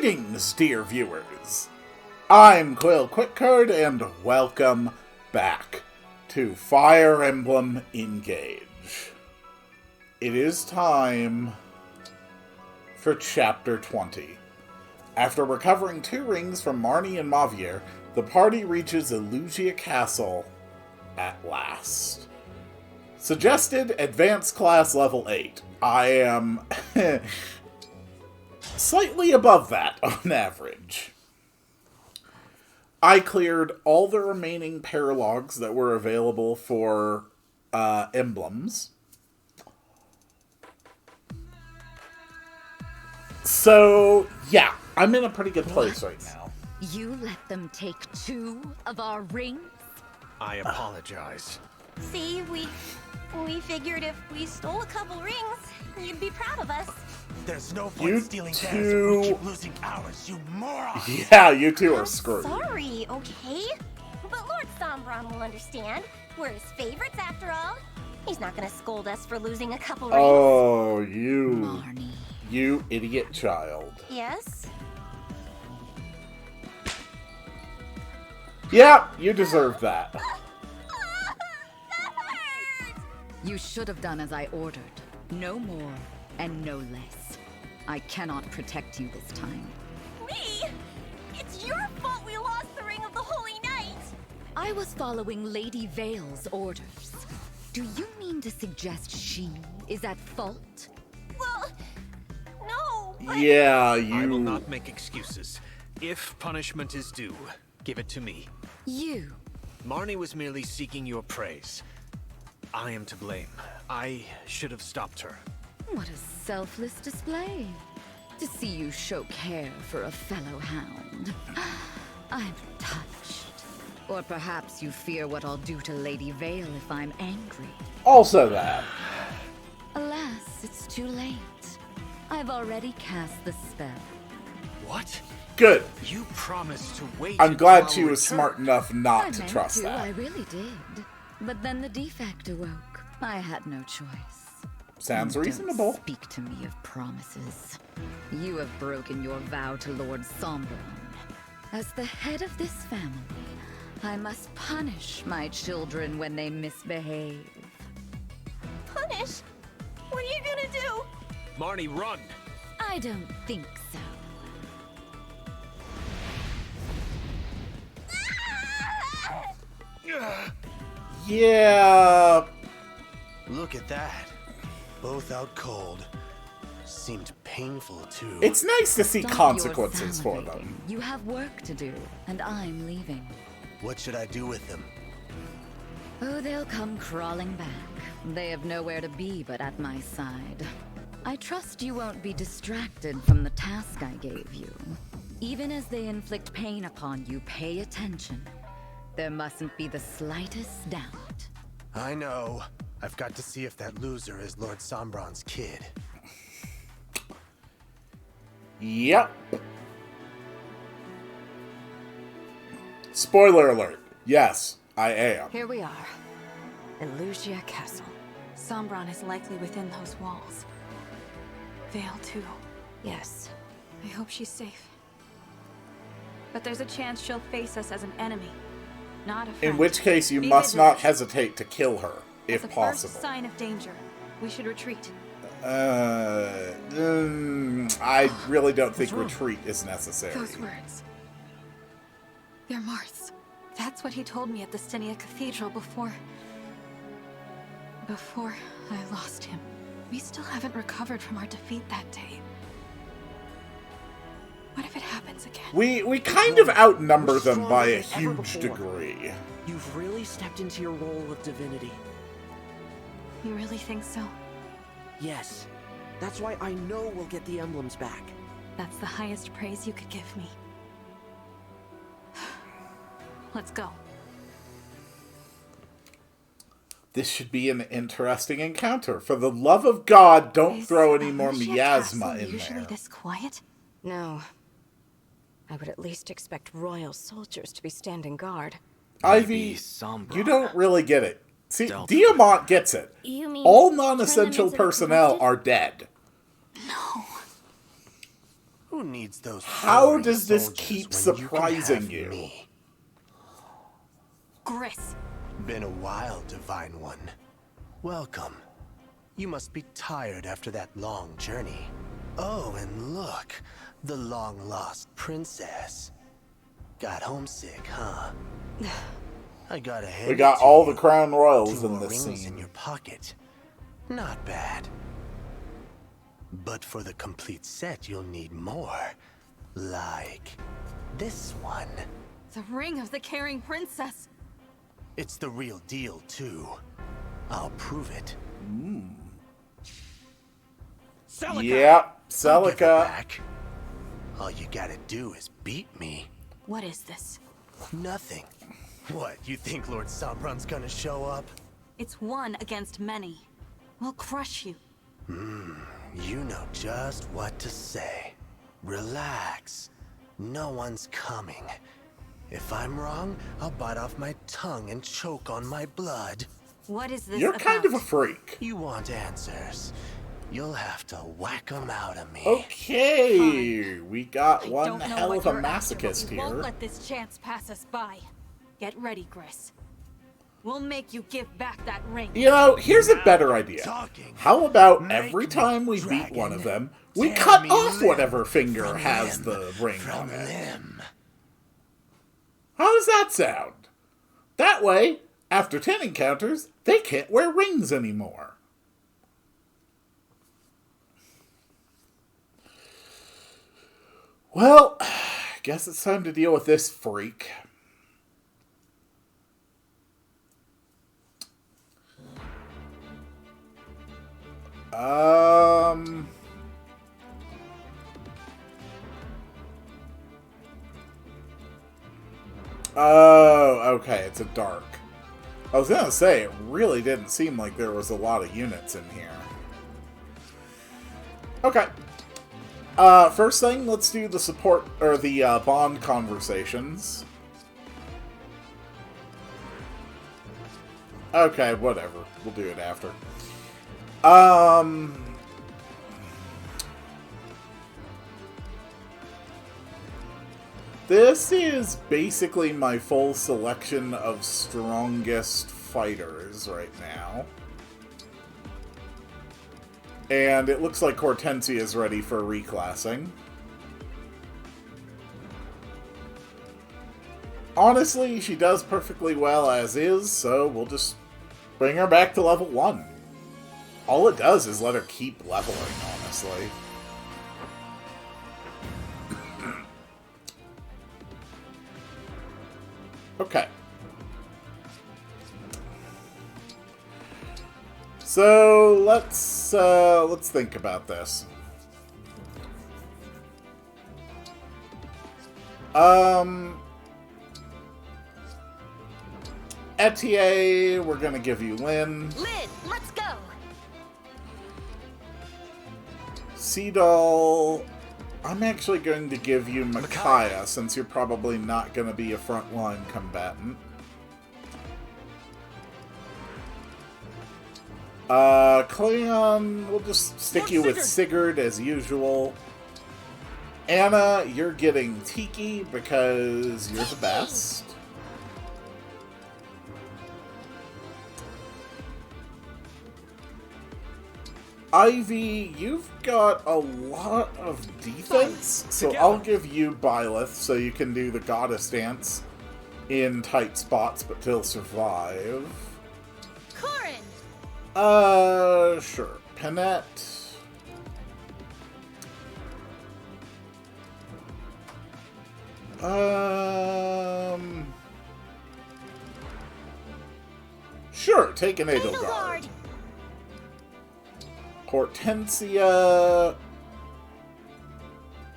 Greetings, dear viewers. I'm Quill Quickcard, and welcome back to Fire Emblem Engage. It is time for Chapter 20. After recovering 2 rings from Marnie and Mavier, the party reaches Elugia Castle at last. Suggested Advanced Class Level 8. I am slightly above that on average. I cleared all the remaining paralogs that were available for emblems. So, yeah, I'm in a pretty good place right now. You let them take 2 of our rings? I apologize. See, we figured if we stole a couple rings, you'd be proud of us. There's no point You stealing two- theirs if we keep losing ours, you morons! Yeah, you two are I'm screwed. sorry, okay? But Lord Sombron will understand. We're his favorites after all. He's not gonna scold us for losing a couple rings. Oh, you Marnie. You idiot child. Yes? Yeah, you deserve that. That hurt! You should have done as I ordered. No more and no less. I cannot protect you this time. Me? It's your fault we lost the Ring of the Holy Knight! I was following Lady Vale's orders. Do you mean to suggest she is at fault? Well, no, but... Yeah, I will you... not make excuses. If punishment is due, give it to me. You. Marnie was merely seeking your praise. I am to blame. I should have stopped her. What a selfless display. To see you show care for a fellow hound. I'm touched. Or perhaps you fear what I'll do to Lady Vale if I'm angry. Also that. Alas, it's too late. I've already cast the spell. What? Good. You promised to wait I'm until glad our she was return. smart enough I not to meant trust to, I that. really did. But then the defect awoke. I had no choice. Sounds Don't reasonable. Speak to me of promises. You have broken your vow to Lord Sombron. As the head of this family, I must punish my children when they misbehave. Punish? What are you gonna do? Marnie, run! I don't think so. Yeah... Look at that. Both out cold. Seemed painful, too. It's nice to see Stop your consequences for salivating. them. You have work to do, and I'm leaving. What should I do with them? Oh, they'll come crawling back. They have nowhere to be but at my side. I trust you won't be distracted from the task I gave you. Even as they inflict pain upon you, pay attention. There mustn't be the slightest doubt. I know. I've got to see if that loser is Lord Sombron's kid. Yep. Spoiler alert. Yes, I am. Here we are. Elugia Castle. Sombron is likely within those walls. Vale, too. Yes. I hope she's safe. But there's a chance she'll face us as an enemy, not a friend. In which case, you Be must vigilant. not hesitate to kill her, if At the possible. first sign of danger, we should retreat. I really don't think retreat is necessary. Those words. They're Marth's. That's what he told me at the Stynia Cathedral before I lost him. We still haven't recovered from our defeat that day. What if it happens again? We kind of outnumber them Stronger by a than ever huge before. degree. You've really stepped into your role of divinity. You really think so? Yes. That's why I know we'll get the emblems back. That's the highest praise you could give me. Let's go. This should be an interesting encounter. For the love of God, don't Is throw any more Elugia miasma Castle in usually there. this quiet? No. I would at least expect royal soldiers to be standing guard. Ivy, Sombron. you don't really get it. See, Stealth. Diamant gets it. You mean All turn them non-essential into the personnel corrupted? are dead. No. Who Who needs those? How foreign does this soldiers keep when surprising you? you? Can have me? Gris. Been a while, Divine One. Welcome. You must be tired after that long journey. Oh, and look, the long-lost princess. Got homesick, huh? I gotta hand We got it to all you. the crown royals 2 in more this rings in scene. your pocket. Not bad. But for the complete set, you'll need more. Like this one. The ring of the caring princess. It's the real deal, too. I'll prove it. Yep, I'll give it Celica. back. All you gotta do is beat me. What is this? Nothing. What, you think Lord Sombron's gonna show up? It's one against many. We'll crush you. You know just what to say. Relax. No one's coming. If I'm wrong, I'll bite off my tongue and choke on my blood. What is this You're about? kind of a freak. You want answers? You'll have to whack 'em out of me. Okay, we got I one don't know hell what of a you're after, but masochist we won't here. let this chance pass us by. Get ready, Gris. We'll make you give back that ring. You know, here's a better idea. talking. How about Make every me time we beat dragon, one of them, we tear cut me off limb whatever finger from has limb the ring from on it? limb. How does that sound? That way, after 10 encounters, they can't wear rings anymore. Well, guess it's time to deal with this freak. Oh, okay, it's a dark. I was gonna say, it really didn't seem like there was a lot of units in here. Okay. First thing, let's do the support, or the bond conversations. Okay, whatever. We'll do it after. This is basically my full selection of strongest fighters right now. And it looks like Hortensia is ready for reclassing. Honestly, she does perfectly well as is, so we'll just bring her back to level 1. All it does is let her keep leveling, honestly. Okay. So let's think about this. Etier, we're gonna give you Lynn. Lynn, let's go. Seedal, I'm actually going to give you Micaiah, since you're probably not going to be a frontline combatant. Cleon, we'll just stick you with Sigurd as usual. Anna, you're getting Tiki because you're the best. Ivy, you've got a lot of defense, so I'll give you Byleth so you can do the goddess dance in tight spots but still survive. Corin! Sure. Panette. Sure, take an Edelgard. Hortensia.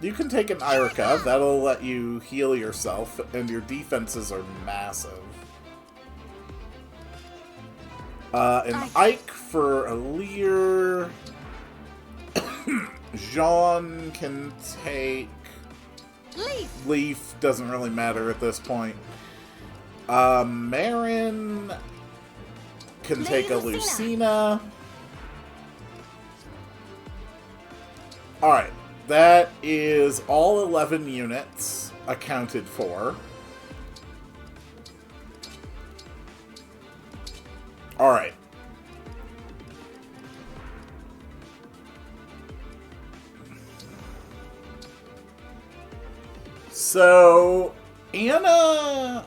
You can take an Irika. That'll let you heal yourself, and your defenses are massive. An Ike for Alir. Jean can take... Leaf doesn't really matter at this point. Marin can take a Lucina. Alright, That is all 11 units accounted for. Alright. So, Anna...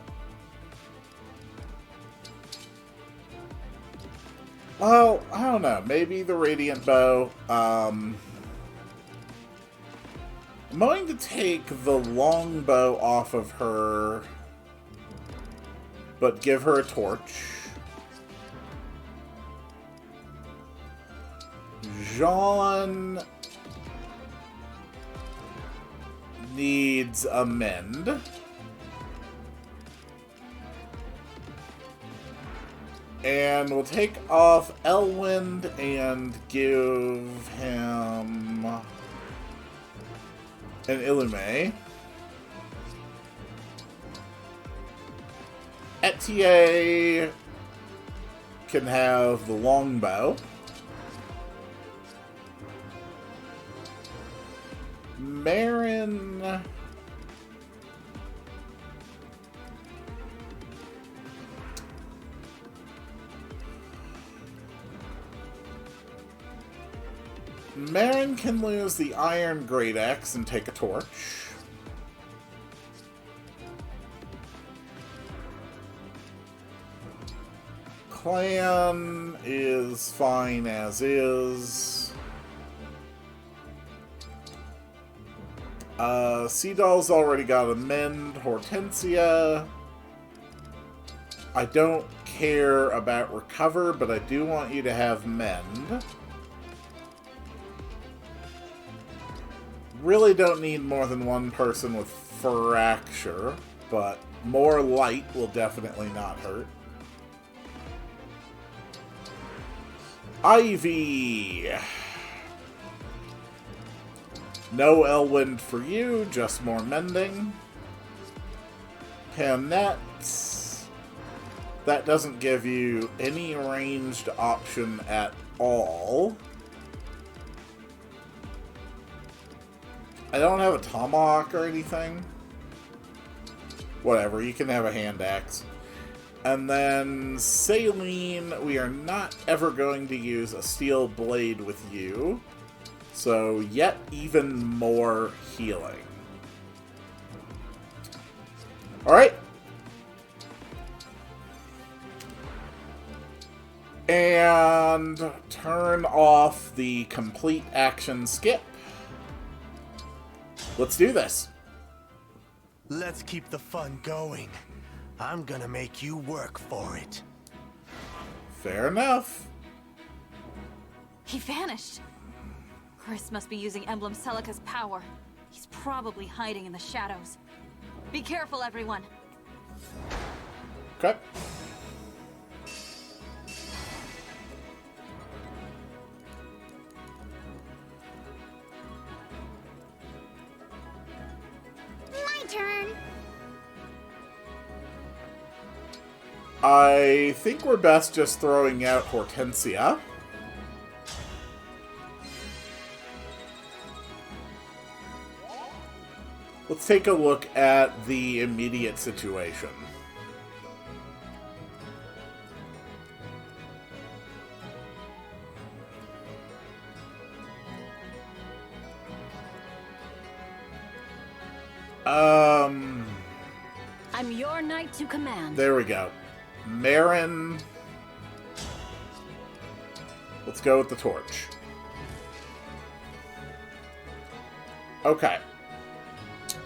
Well, I don't know. Maybe the Radiant Bow. I'm going to take the longbow off of her, but give her a torch. Jean needs a mend. And we'll take off Elwind and give him an Illume. Etier can have the longbow. Marin... Marin can lose the Iron Great Axe and take a torch. Clan is fine as is. Sea Doll's already got a mend. Hortensia. I don't care about recover, but I do want you to have mend. Really don't need more than one person with fracture, but more light will definitely not hurt. Ivy! No Elwind for you, just more mending. Panette. That doesn't give you any ranged option at all. I don't have a tomahawk or anything. Whatever, you can have a hand axe. And then Saline, we are not ever going to use a steel blade with you. So, yet even more healing. Alright. And turn off the complete action skip. Let's do this. Let's keep the fun going. I'm gonna make you work for it. Fair enough. He vanished. Chris must be using Emblem Celica's power. He's probably hiding in the shadows. Be careful, everyone. Okay. My turn. I think we're best just throwing out Hortensia. Let's take a look at the immediate situation. I'm your knight to command. There we go. Marin. Let's go with the torch. Okay.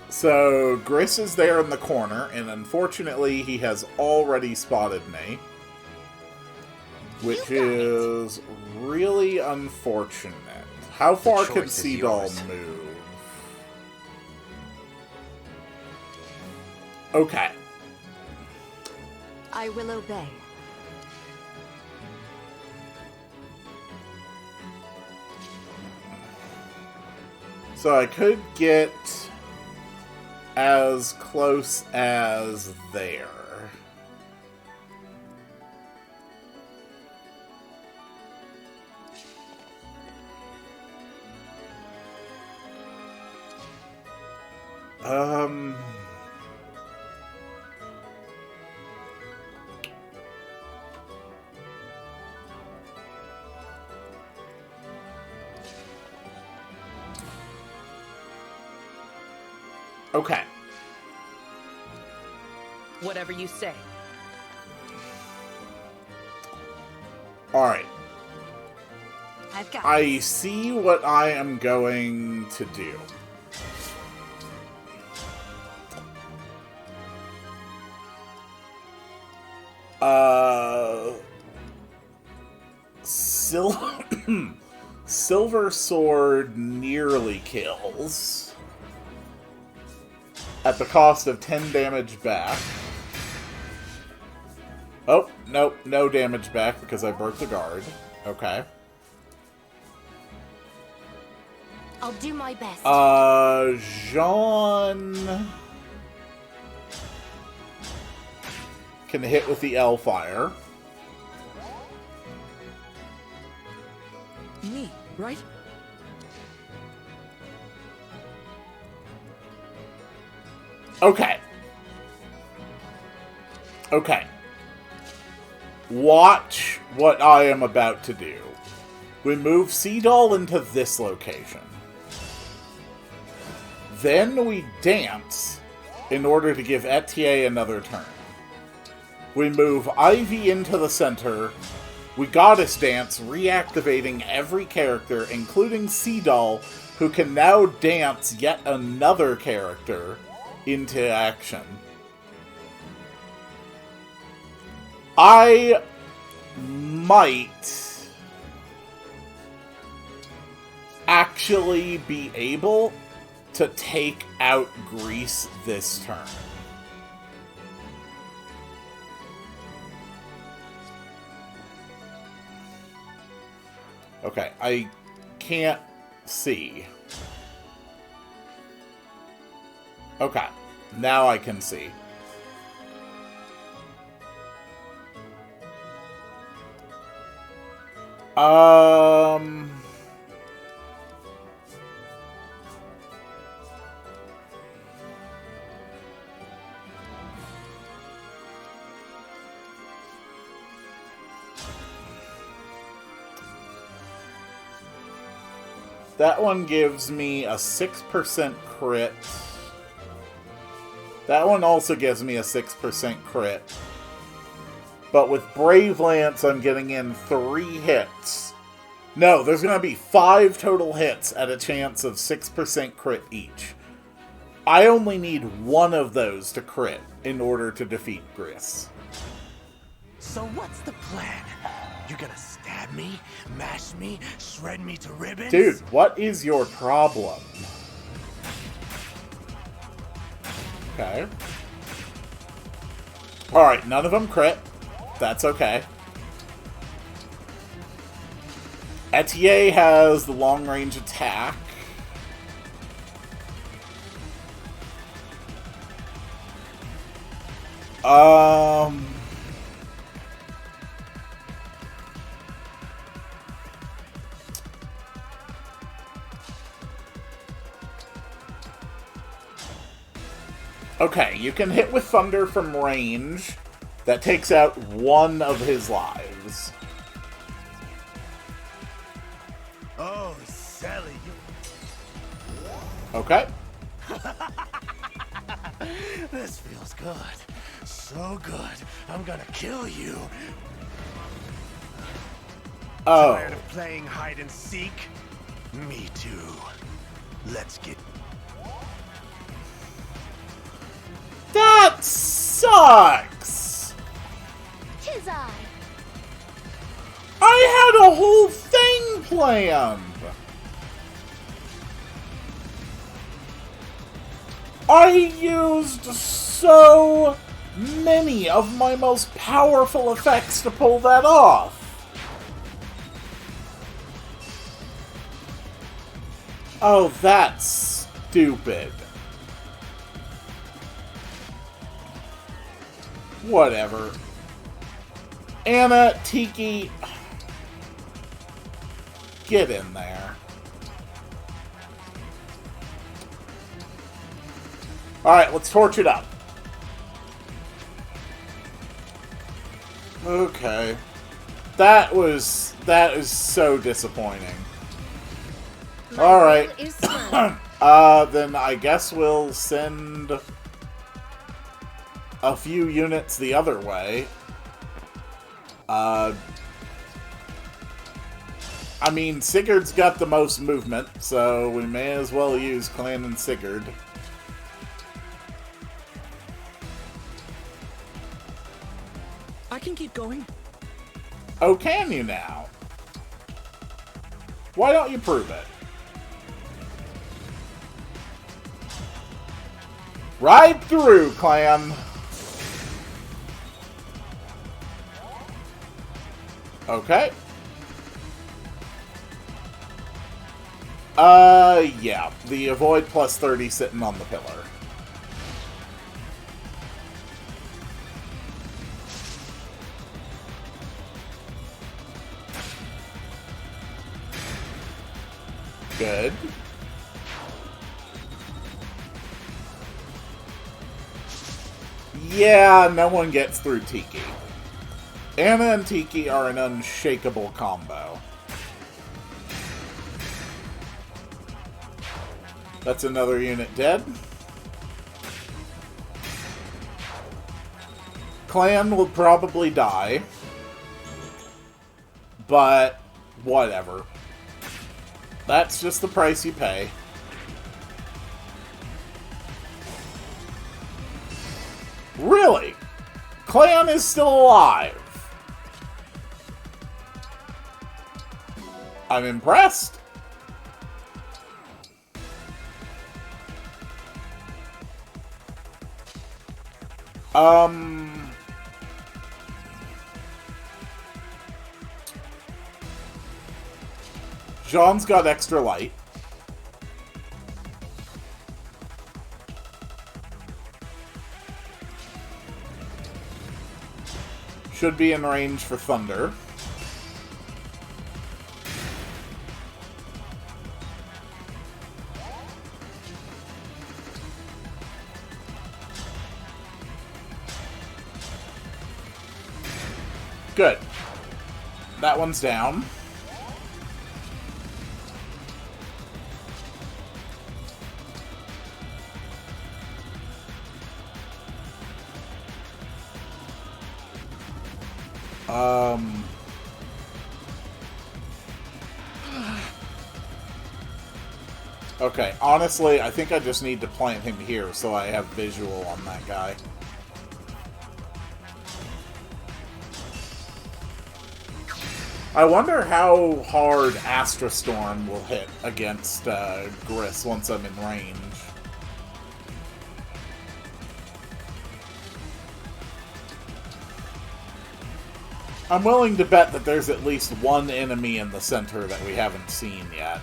So, Gris is there in the corner, and unfortunately, he has already spotted me. Which is really unfortunate. How far can Sea Doll move? Okay. I will obey. So I could get as close as there. Okay. Whatever you say. Alright. I've got I see what I am going to do. Silver Sword nearly kills. At the cost of 10 damage back. Oh, nope, no damage back because I broke the guard. Okay. I'll do my best. Jean can hit with the L fire. Me, right? Okay. Okay. Watch what I am about to do. We move Seadoll into this location. Then we dance in order to give Etier another turn. We move Ivy into the center. We Goddess Dance, reactivating every character, including Seadoll, who can now dance yet another character into action. I might actually be able to take out Grease this turn. Okay, I can't see. Okay, now I can see. That one gives me a 6% crit. That one also gives me a 6% crit. But with Brave Lance, I'm getting in 3 hits. No, there's going to be 5 total hits at a chance of 6% crit each. I only need 1 of those to crit in order to defeat Gris. So what's the plan? You gonna stab me, mash me, shred me to ribbons? Dude, what is your problem? Okay. Alright, none of them crit. That's okay. Etier has the long-range attack. Okay, you can hit with Thunder from range. That takes out 1 of his lives. Oh, Sally, Okay. This feels good. So good. I'm gonna kill you. Oh. Tired of playing hide and seek? Me too. Let's get... That sucks! Tis I. I had a whole thing planned! I used so many of my most powerful effects to pull that off! Oh, that's stupid. Whatever. Anna, Tiki, get in there. Alright, let's torch it up. Okay. That is so disappointing. Alright. Then I guess we'll send a few units the other way. I mean, Sigurd's got the most movement, so we may as well use Clan and Sigurd. I can keep going. Oh, can you now? Why don't you prove it? Ride through, Clan! Okay. Yeah. The avoid plus 30 sitting on the pillar. Good. Yeah, no one gets through Tiki. Anna and Tiki are an unshakable combo. That's another unit dead. Clan will probably die. But, whatever. That's just the price you pay. Really? Clan is still alive. I'm impressed. Jean's got extra light. Should be in range for Thunder. Good. That one's down. Okay, honestly, I think I just need to plant him here so I have visual on that guy. I wonder how hard Astra Storm will hit against Gris once I'm in range. I'm willing to bet that there's at least one enemy in the center that we haven't seen yet.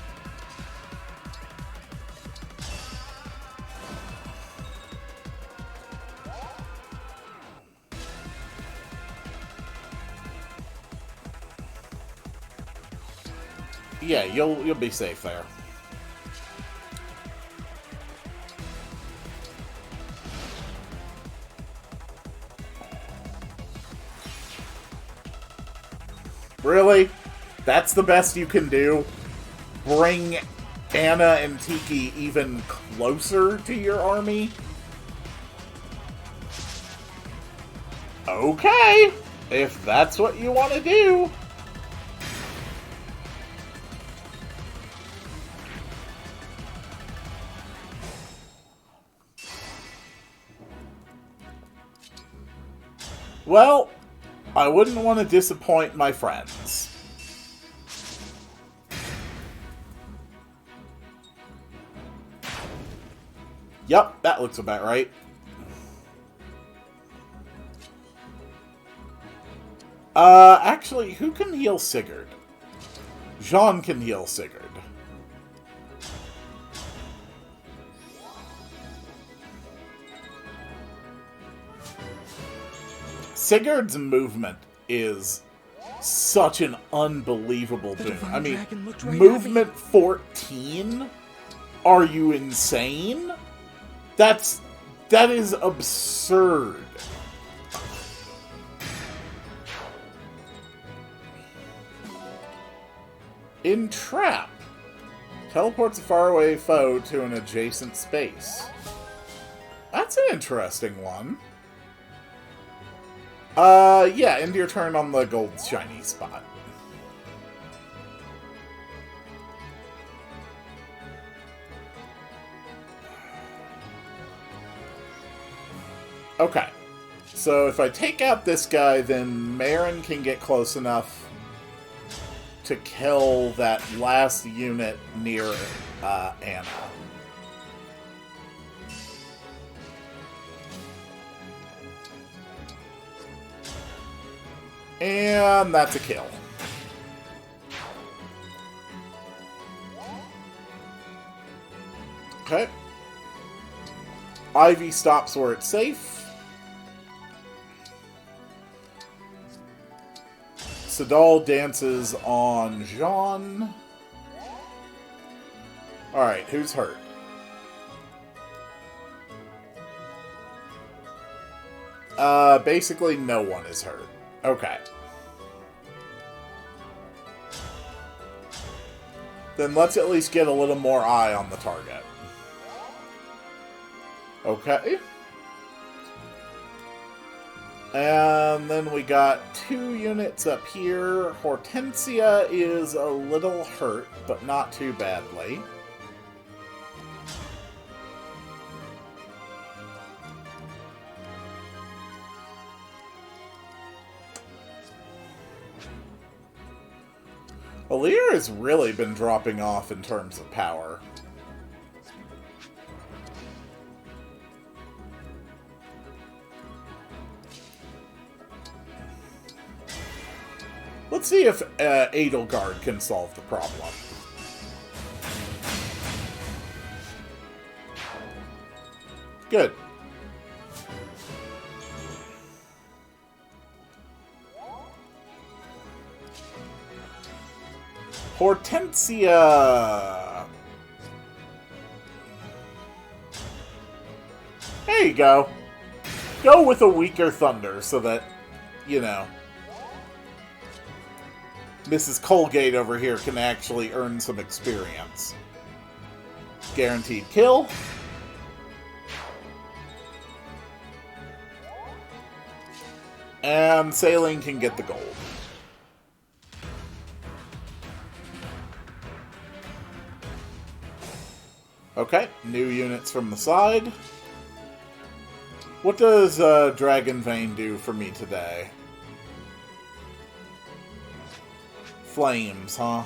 Yeah, you'll be safe there. Really? That's the best you can do? Bring Anna and Tiki even closer to your army? Okay, if that's what you want to do. Well, I wouldn't want to disappoint my friends. Yep, that looks about right. Actually, who can heal Sigurd? Jean can heal Sigurd. Sigurd's movement is such an unbelievable boon. I mean, movement 14? Are you insane? That's That is absurd. Entrap. Teleports a faraway foe to an adjacent space. That's an interesting one. Yeah, end your turn on the gold shiny spot. Okay. So if I take out this guy, then Marin can get close enough to kill that last unit near Anna. And that's a kill. Okay. Ivy stops where it's safe. Sadal dances on Jean. Alright, who's hurt? Basically no one is hurt. Okay. Then let's at least get a little more eye on the target. Okay. And then we got 2 units up here. Hortensia is a little hurt, but not too badly. Alir has really been dropping off in terms of power. Let's see if Edelgard can solve the problem. Good. Hortensia! There you go. Go with a weaker thunder so that, you know, Mrs. Colgate over here can actually earn some experience. Guaranteed kill. And Sailing can get the gold. Okay, new units from the side. What does Dragon Vein do for me today? Flames, huh?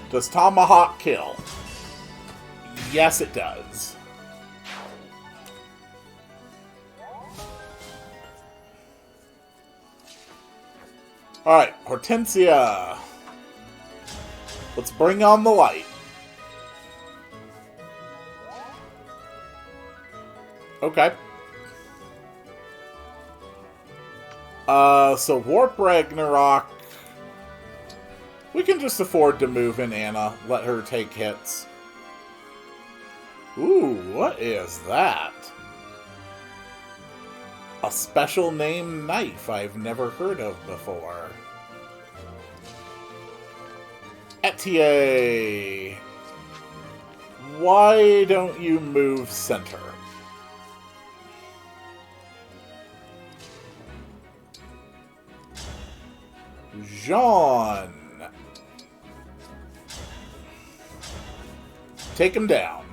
Does Tomahawk kill? Yes, it does. Alright, Hortensia. Let's bring on the light. Okay. So Warp Ragnarok. We can just afford to move in Anna. Let her take hits. Ooh, what is that? A special name knife I've never heard of before. Etier. Why don't you move center? Jean. Take him down.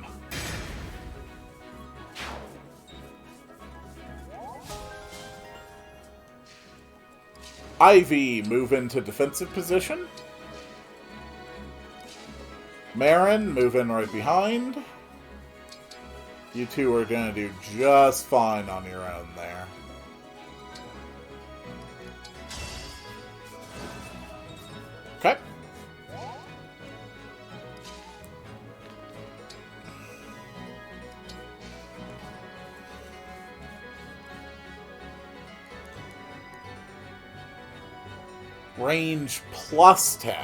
Ivy, move into defensive position. Marin, move in right behind. You two are going to do just fine on your own there. Okay. Range plus 10.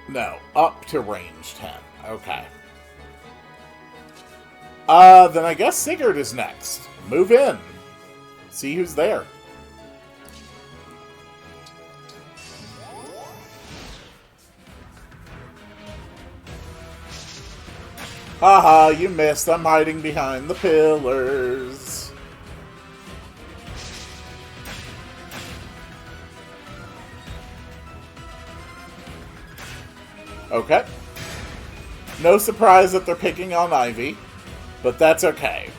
No, up to range 10. Okay. Then I guess Sigurd is next. Move in. See who's there. Haha, you missed. I'm hiding behind the pillars. Okay. No surprise that they're picking on Ivy, but that's okay.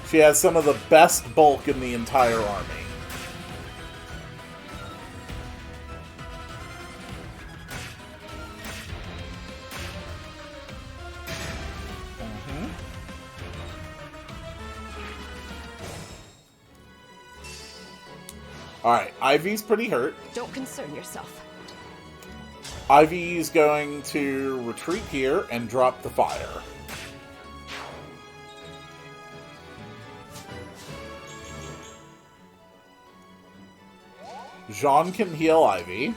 She has some of the best bulk in the entire army. Alright, Ivy's pretty hurt. Don't concern yourself. Ivy's going to retreat here and drop the fire. Jean can heal Ivy.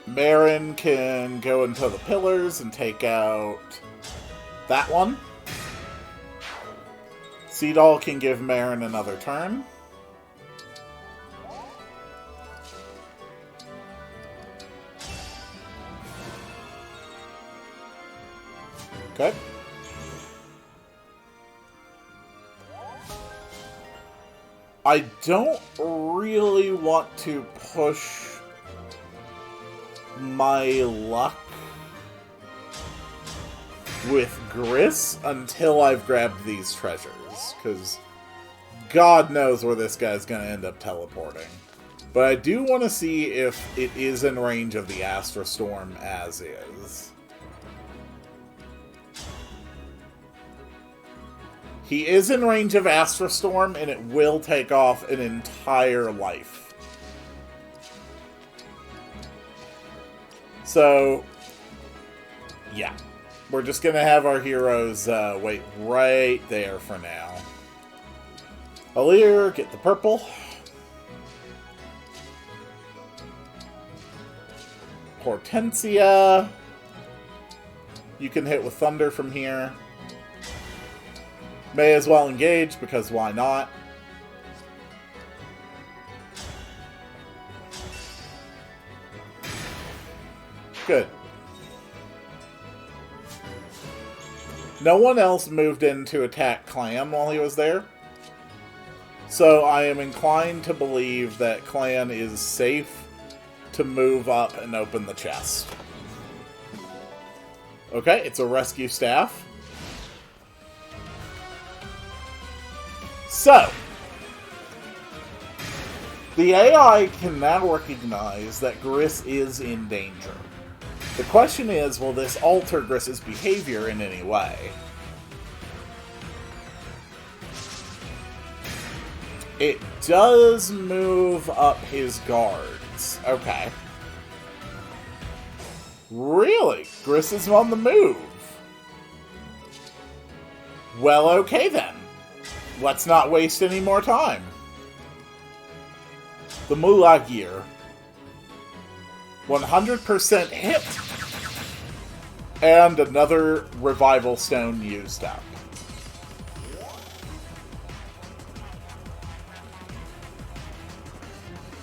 Marin can go into the pillars and take out that one. Seedall can give Marin another turn. Okay. I don't really want to push my luck with Gris until I've grabbed these treasures, because God knows where this guy's going to end up teleporting. But I do want to see if it is in range of the Astra Storm as is. He is in range of Astra Storm, and it will take off an entire life. So, yeah. We're just going to have our heroes wait right there for now. Alir, get the purple. Hortensia. You can hit with thunder from here. May as well engage, because why not? Good. No one else moved in to attack Clan while he was there. So I am inclined to believe that Clan is safe to move up and open the chest. Okay, it's a rescue staff. So, the AI can now recognize that Gris is in danger. The question is, will this alter Gris's behavior in any way? It does move up his guards. Okay. Really? Gris is on the move. Well, okay then. Let's not waste any more time. The Mullah gear. 100% hit. And another revival stone used up.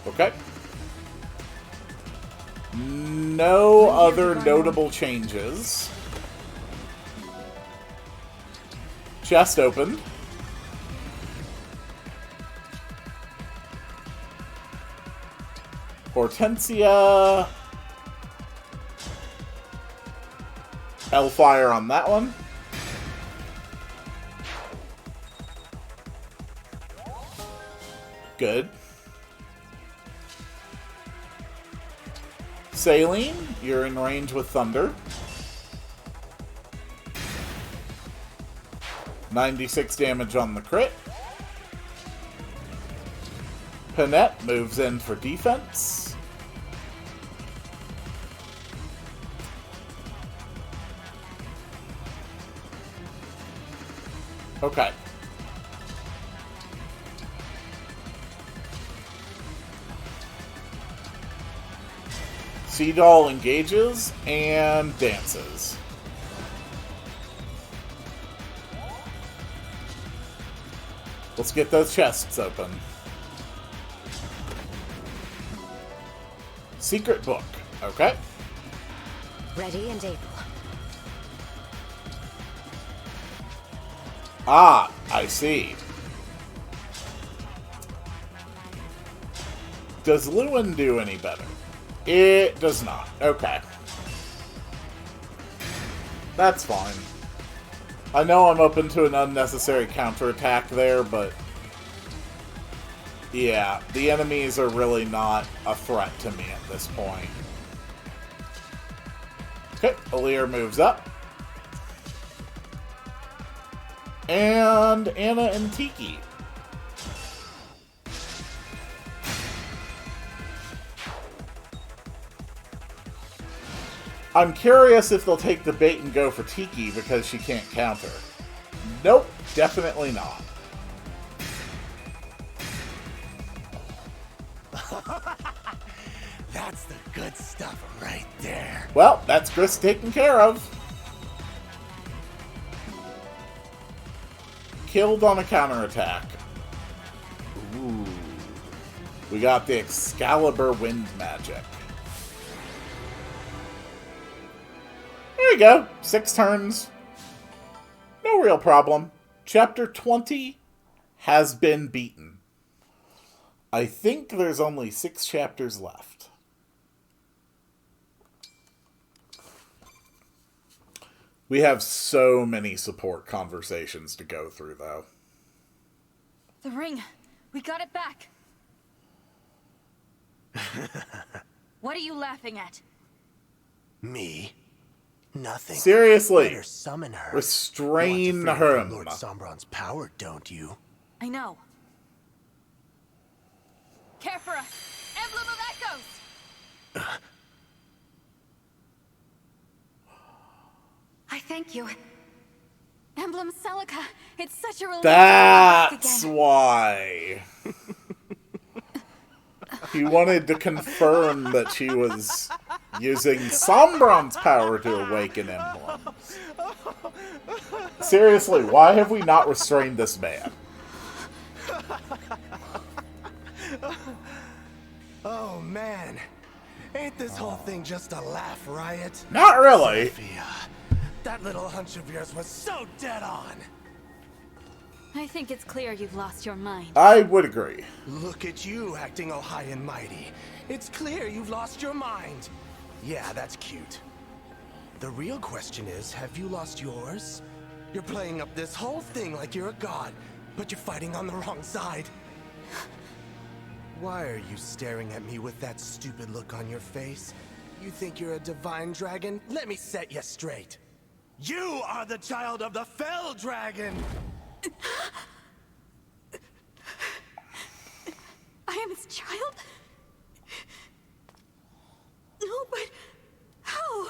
Okay. No other notable changes. Chest opened. Hortensia. Hellfire on that one. Good. Saline, you're in range with Thunder. 96 damage on the crit. Panette moves in for defense. Okay. Sea Doll engages and dances. Let's get those chests open. Secret book. Okay. Ready and able. Ah, I see. Does Lewin do any better? It does not. Okay. That's fine. I know I'm open to an unnecessary counterattack there, but... yeah, the enemies are really not a threat to me at this point. Okay, Alir moves up. And Anna and Tiki. I'm curious if they'll take the bait and go for Tiki because she can't counter. Nope, definitely not. That's the good stuff right there. Well, that's Chris taken care of. Killed on a counterattack. Ooh. We got the Excalibur Wind Magic. There you go. 6 turns. No real problem. Chapter 20 has been beaten. I think there's only 6 chapters left. We have so many support conversations to go through, though. The ring. We got it back. What are you laughing at? Me? Nothing. Seriously. Better summon her. Restrain Want to free him. Lord Sombron's power, don't you? I know. Carefura! Emblem of Echoes! I thank you. Emblem Celica. It's such a relief. That's why. He wanted to confirm that she was using Sombron's power to awaken emblems. Seriously, why have we not restrained this man? Oh man, ain't this whole thing just a laugh riot? Not really. Sophia, that little hunch of yours was so dead on. I think it's clear you've lost your mind. I would agree. Look at you acting all high and mighty. It's clear you've lost your mind. Yeah, that's cute. The real question is, have you lost yours? You're playing up this whole thing like you're a god, but you're fighting on the wrong side. Why are you staring at me with that stupid look on your face? You think you're a divine dragon? Let me set you straight. You are the child of the Fell Dragon! I am his child? No, but how?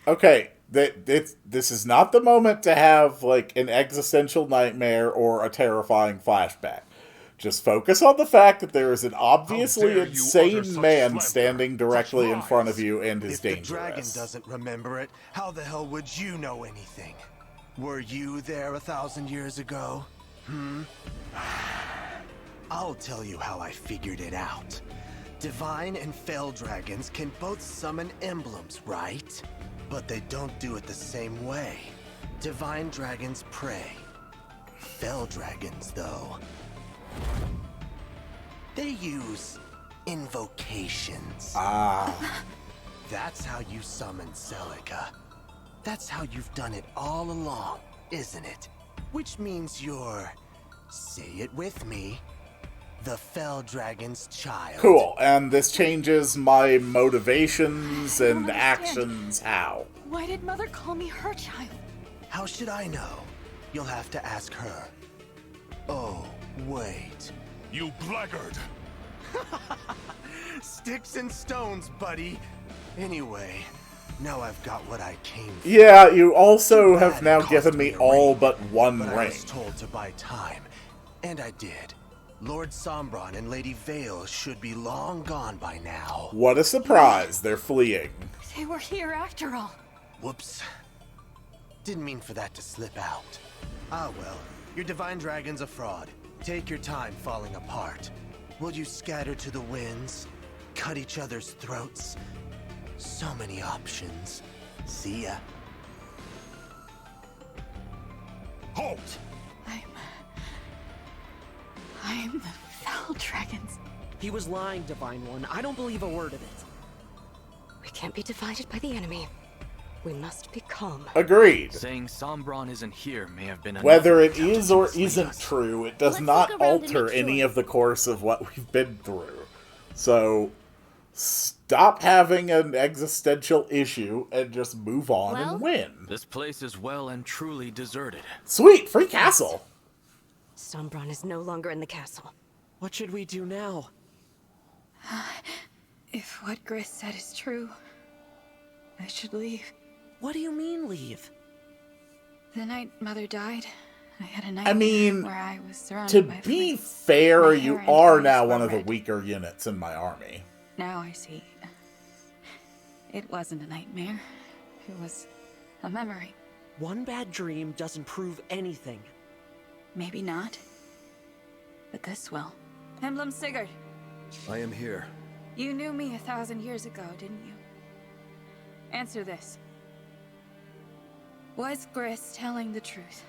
Okay, this is not the moment to have, like, an existential nightmare or a terrifying flashback. Just focus on the fact that there is an obviously insane man standing directly in front of you and is dangerous. If the dragon doesn't remember it, how the hell would you know anything? Were you there 1,000 years ago? I'll tell you how I figured it out. Divine and Fell Dragons can both summon emblems, right? But they don't do it the same way. Divine Dragons pray. Fell Dragons, though, they use invocations. That's how you summon Celica. That's how you've done it all along, isn't it? Which means you're, say it with me, the Fell Dragon's child. Cool, and this changes my motivations and actions how? Why did Mother call me her child? How should I know? You'll have to ask her. Oh, wait. You blackguard! Sticks and stones, buddy. Anyway, Now I've got what I came for. Yeah, you also Too have bad now it cost given me me a all ring, but one but I ring. was told to buy time, and I did. Lord Sombron and Lady Vale should be long gone by now. What a surprise, they're fleeing. They were here after all. Whoops. Didn't mean for that to slip out. Ah well, your divine dragon's a fraud. Take your time falling apart. Will you scatter to the winds? Cut each other's throats? So many options. See ya. Halt! I'm the Foul Dragons. He was lying, Divine One. I don't believe a word of it. We can't be divided by the enemy. We must be calm. Agreed. Saying Sombron isn't here may have been Whether it attempt is to or mislead isn't us. true, it does Let's not look around and alter make any sure. of the course of what we've been through. So, stop having an existential issue and just move on Well? and win. This place is well and truly deserted. Sweet, free castle. Sombron is no longer in the castle. What should we do now? If what Gris said is true, I should leave. What do you mean, leave? The night Mother died, I had a night I mean, where I was surrounded to by be flames. fair, My you hair and are eyes now were one of the red. weaker units in my army. Now I see. It wasn't a nightmare. It was a memory. One bad dream doesn't prove anything. Maybe not. But this will. Emblem Sigurd, I am here. you knew me 1,000 years ago, didn't you? Answer this. Was Gris telling the truth?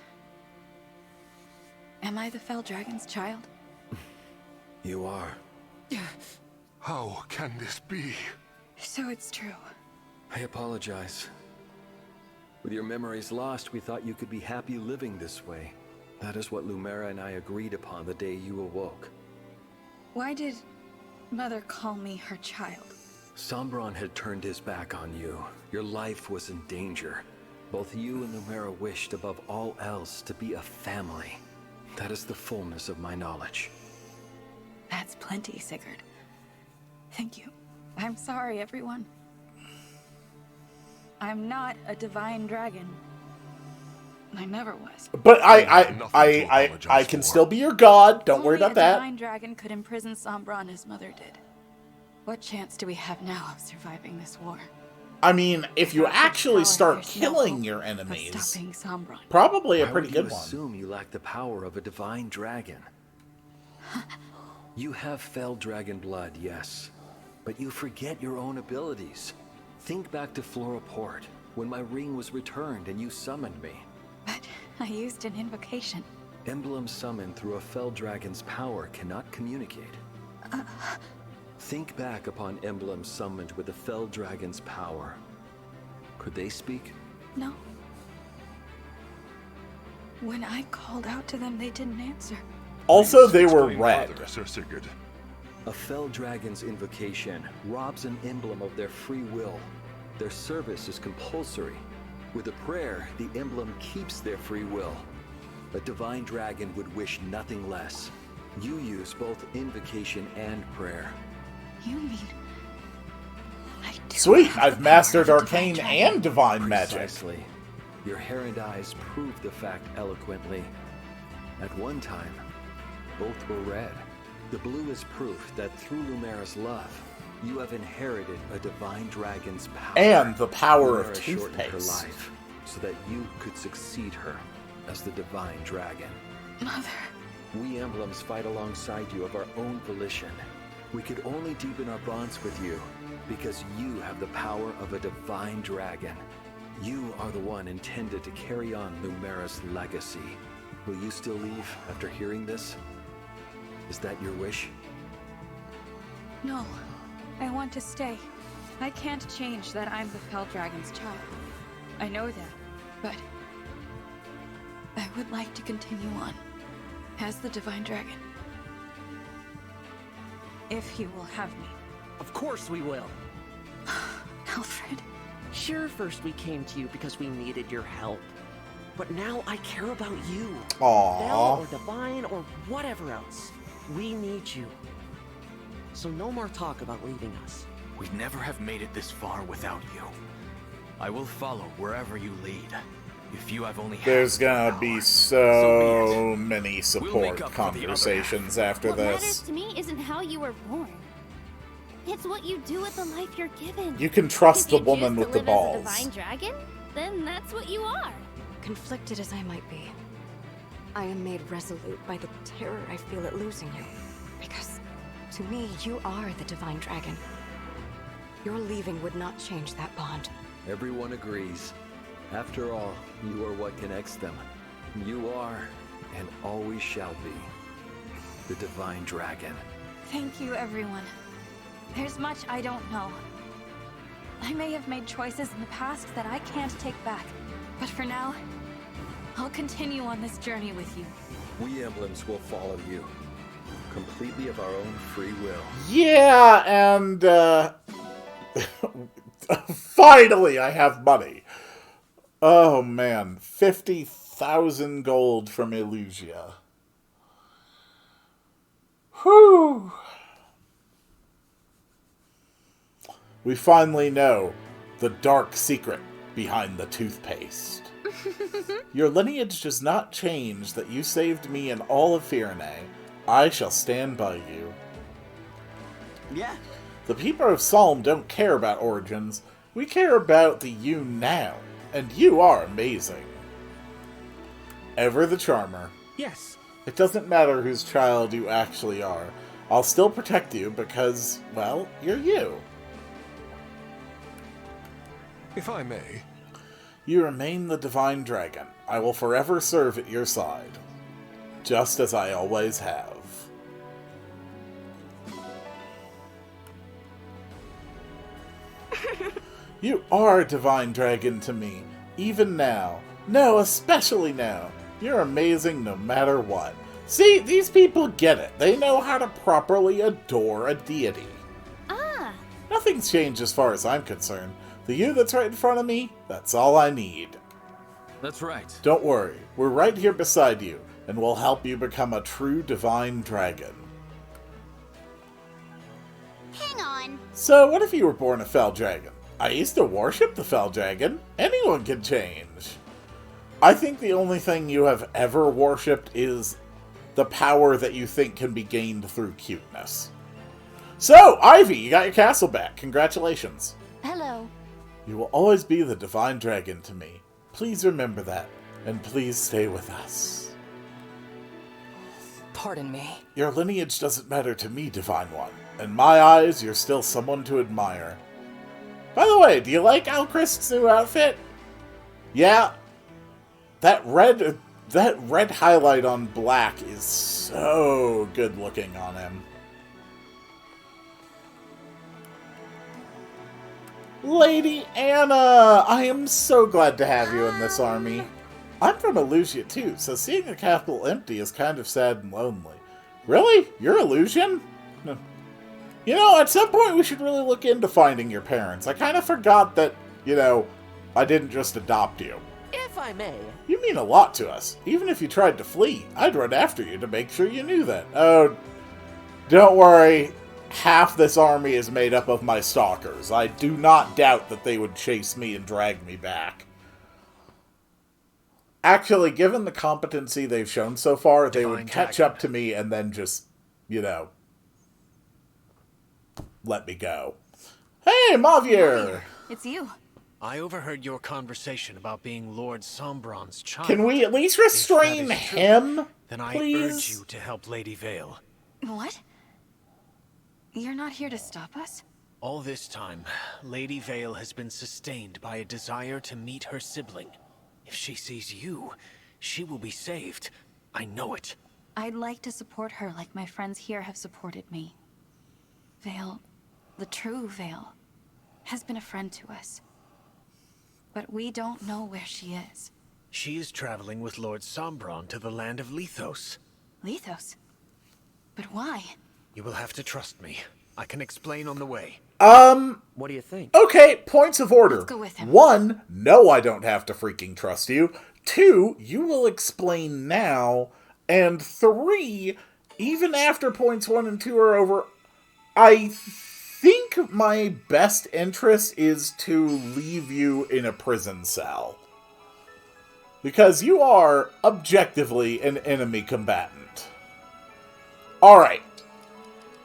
Am I the Fell Dragon's child? You are. How can this be? So it's true. I apologize. With your memories lost, we thought you could be happy living this way. That is what Lumera and I agreed upon the day you awoke. Why did Mother call me her child? Sombron had turned his back on you. Your life was in danger. Both you and Lumera wished above all else to be a family. That is the fullness of my knowledge. That's plenty, Sigurd. Thank you. I'm sorry, everyone. I'm not a divine dragon. I never was. But Nothing to I apologize can for. still be your god. Don't worry Only about a that. divine dragon could imprison Sombron as Mother did. What chance do we have now of surviving this war? I mean, if you Without the actually power, start there's no killing hope your of enemies, stopping Sombron. probably a Why pretty would you good one. assume you lack the power of a divine dragon? You have fell dragon blood, yes. But you forget your own abilities. Think back to Floroport, when my ring was returned and you summoned me. But I used an invocation. Emblems summoned through a fell dragon's power cannot communicate. Think back upon emblems summoned with a fell dragon's power. Could they speak? No. When I called out to them, they didn't answer. Also, they were Explain red. further, Sir Sigurd. A fell dragon's invocation robs an emblem of their free will. Their service is compulsory. With a prayer, the emblem keeps their free will. A divine dragon would wish nothing less. You use both invocation and prayer. You mean... I do Sweet, have I've the mastered power of a divine arcane dragon. and divine magic. Precisely. Your hair and eyes prove the fact eloquently. At one time, both were red. The blue is proof that through Lumera's love, you have inherited a divine dragon's power. And the power of Lumera shortened her toothpaste. life so that you could succeed her as the divine dragon. Mother... We emblems fight alongside you of our own volition. We could only deepen our bonds with you because you have the power of a divine dragon. You are the one intended to carry on Lumera's legacy. Will you still leave after hearing this? Is that your wish? No. I want to stay. I can't change that I'm the Fell Dragon's child. I know that, but... I would like to continue on as the Divine Dragon. If you will have me. Of course we will. Alfred. Sure, first we came to you because we needed your help. But now I care about you. Aww. Belle or Divine or whatever else. We need you. So no more talk about leaving us. We'd never have made it this far without you. I will follow wherever you lead. If you have only There's gonna be so many We'll support make up for the other conversations after What matters this. to me isn't how you were born. It's what you do with the life you're given. You can trust If the you woman choose with to the live balls. as a divine dragon, then that's what you are. Conflicted as I might be, I am made resolute by the terror I feel at losing you. Because, to me, you are the divine dragon. Your leaving would not change that bond. Everyone agrees. After all, you are what connects them. You are, and always shall be, the divine dragon. Thank you, everyone. There's much I don't know. I may have made choices in the past that I can't take back. But for now, I'll continue on this journey with you. We Emblems will follow you, completely of our own free will. Yeah, and finally I have money. Oh man, 50,000 gold from Illusia. Whew. We finally know the dark secret behind the toothpaste. Your lineage does not change that you saved me and all of Firene. I shall stand by you. Yeah. The people of Solm don't care about origins. We care about the you now. And you are amazing. Ever the Charmer. Yes. It doesn't matter whose child you actually are. I'll still protect you because, well, you're you. If I may. You remain the divine dragon. I will forever serve at your side. Just as I always have. You are a divine dragon to me, even now. No, especially now. You're amazing no matter what. See, these people get it. They know how to properly adore a deity. Ah. Nothing's changed as far as I'm concerned. The you that's right in front of me, that's all I need. That's right. Don't worry, we're right here beside you, and we'll help you become a true divine dragon. Hang on. So, what if you were born a fell dragon? I used to worship the fell dragon. Anyone can change. I think the only thing you have ever worshipped is the power that you think can be gained through cuteness. So, Ivy, you got your castle back. Congratulations. Hello. You will always be the divine dragon to me. Please remember that, and please stay with us. Pardon me. Your lineage doesn't matter to me, Divine One. In my eyes, you're still someone to admire. By the way, do you like Alchrist's new outfit? Yeah. That red highlight on black is so good looking on him. Lady Anna! I am so glad to have you in this army. I'm from Illusia too, so seeing the capital empty is kind of sad and lonely. Really? You're Illusian? No. You know, at some point we should really look into finding your parents. I kind of forgot that, you know, I didn't just adopt you. If I may. You mean a lot to us. Even if you tried to flee, I'd run after you to make sure you knew that. Oh, don't worry. Half this army is made up of my stalkers. I do not doubt that they would chase me and drag me back. Actually, given the competency they've shown so far, they would catch up to me and then just, you know, let me go. Hey, Mavier! It's you. I overheard your conversation about being Lord Sombron's child. Can we at least restrain him, then I please? urge you to help Lady Vale. What? You're not here to stop us? All this time, Lady Vale has been sustained by a desire to meet her sibling. If she sees you, she will be saved. I know it. I'd like to support her like my friends here have supported me. Vale, the true Vale, has been a friend to us. But we don't know where she is. She is traveling with Lord Sombron to the land of Lethos. Lethos? But why? You will have to trust me. I can explain on the way. What do you think? Okay, points of order. Let's go with him. 1, no, I don't have to freaking trust you. 2, you will explain now. And 3, even after points 1 and 2 are over, I think my best interest is to leave you in a prison cell. Because you are, objectively, an enemy combatant. Alright.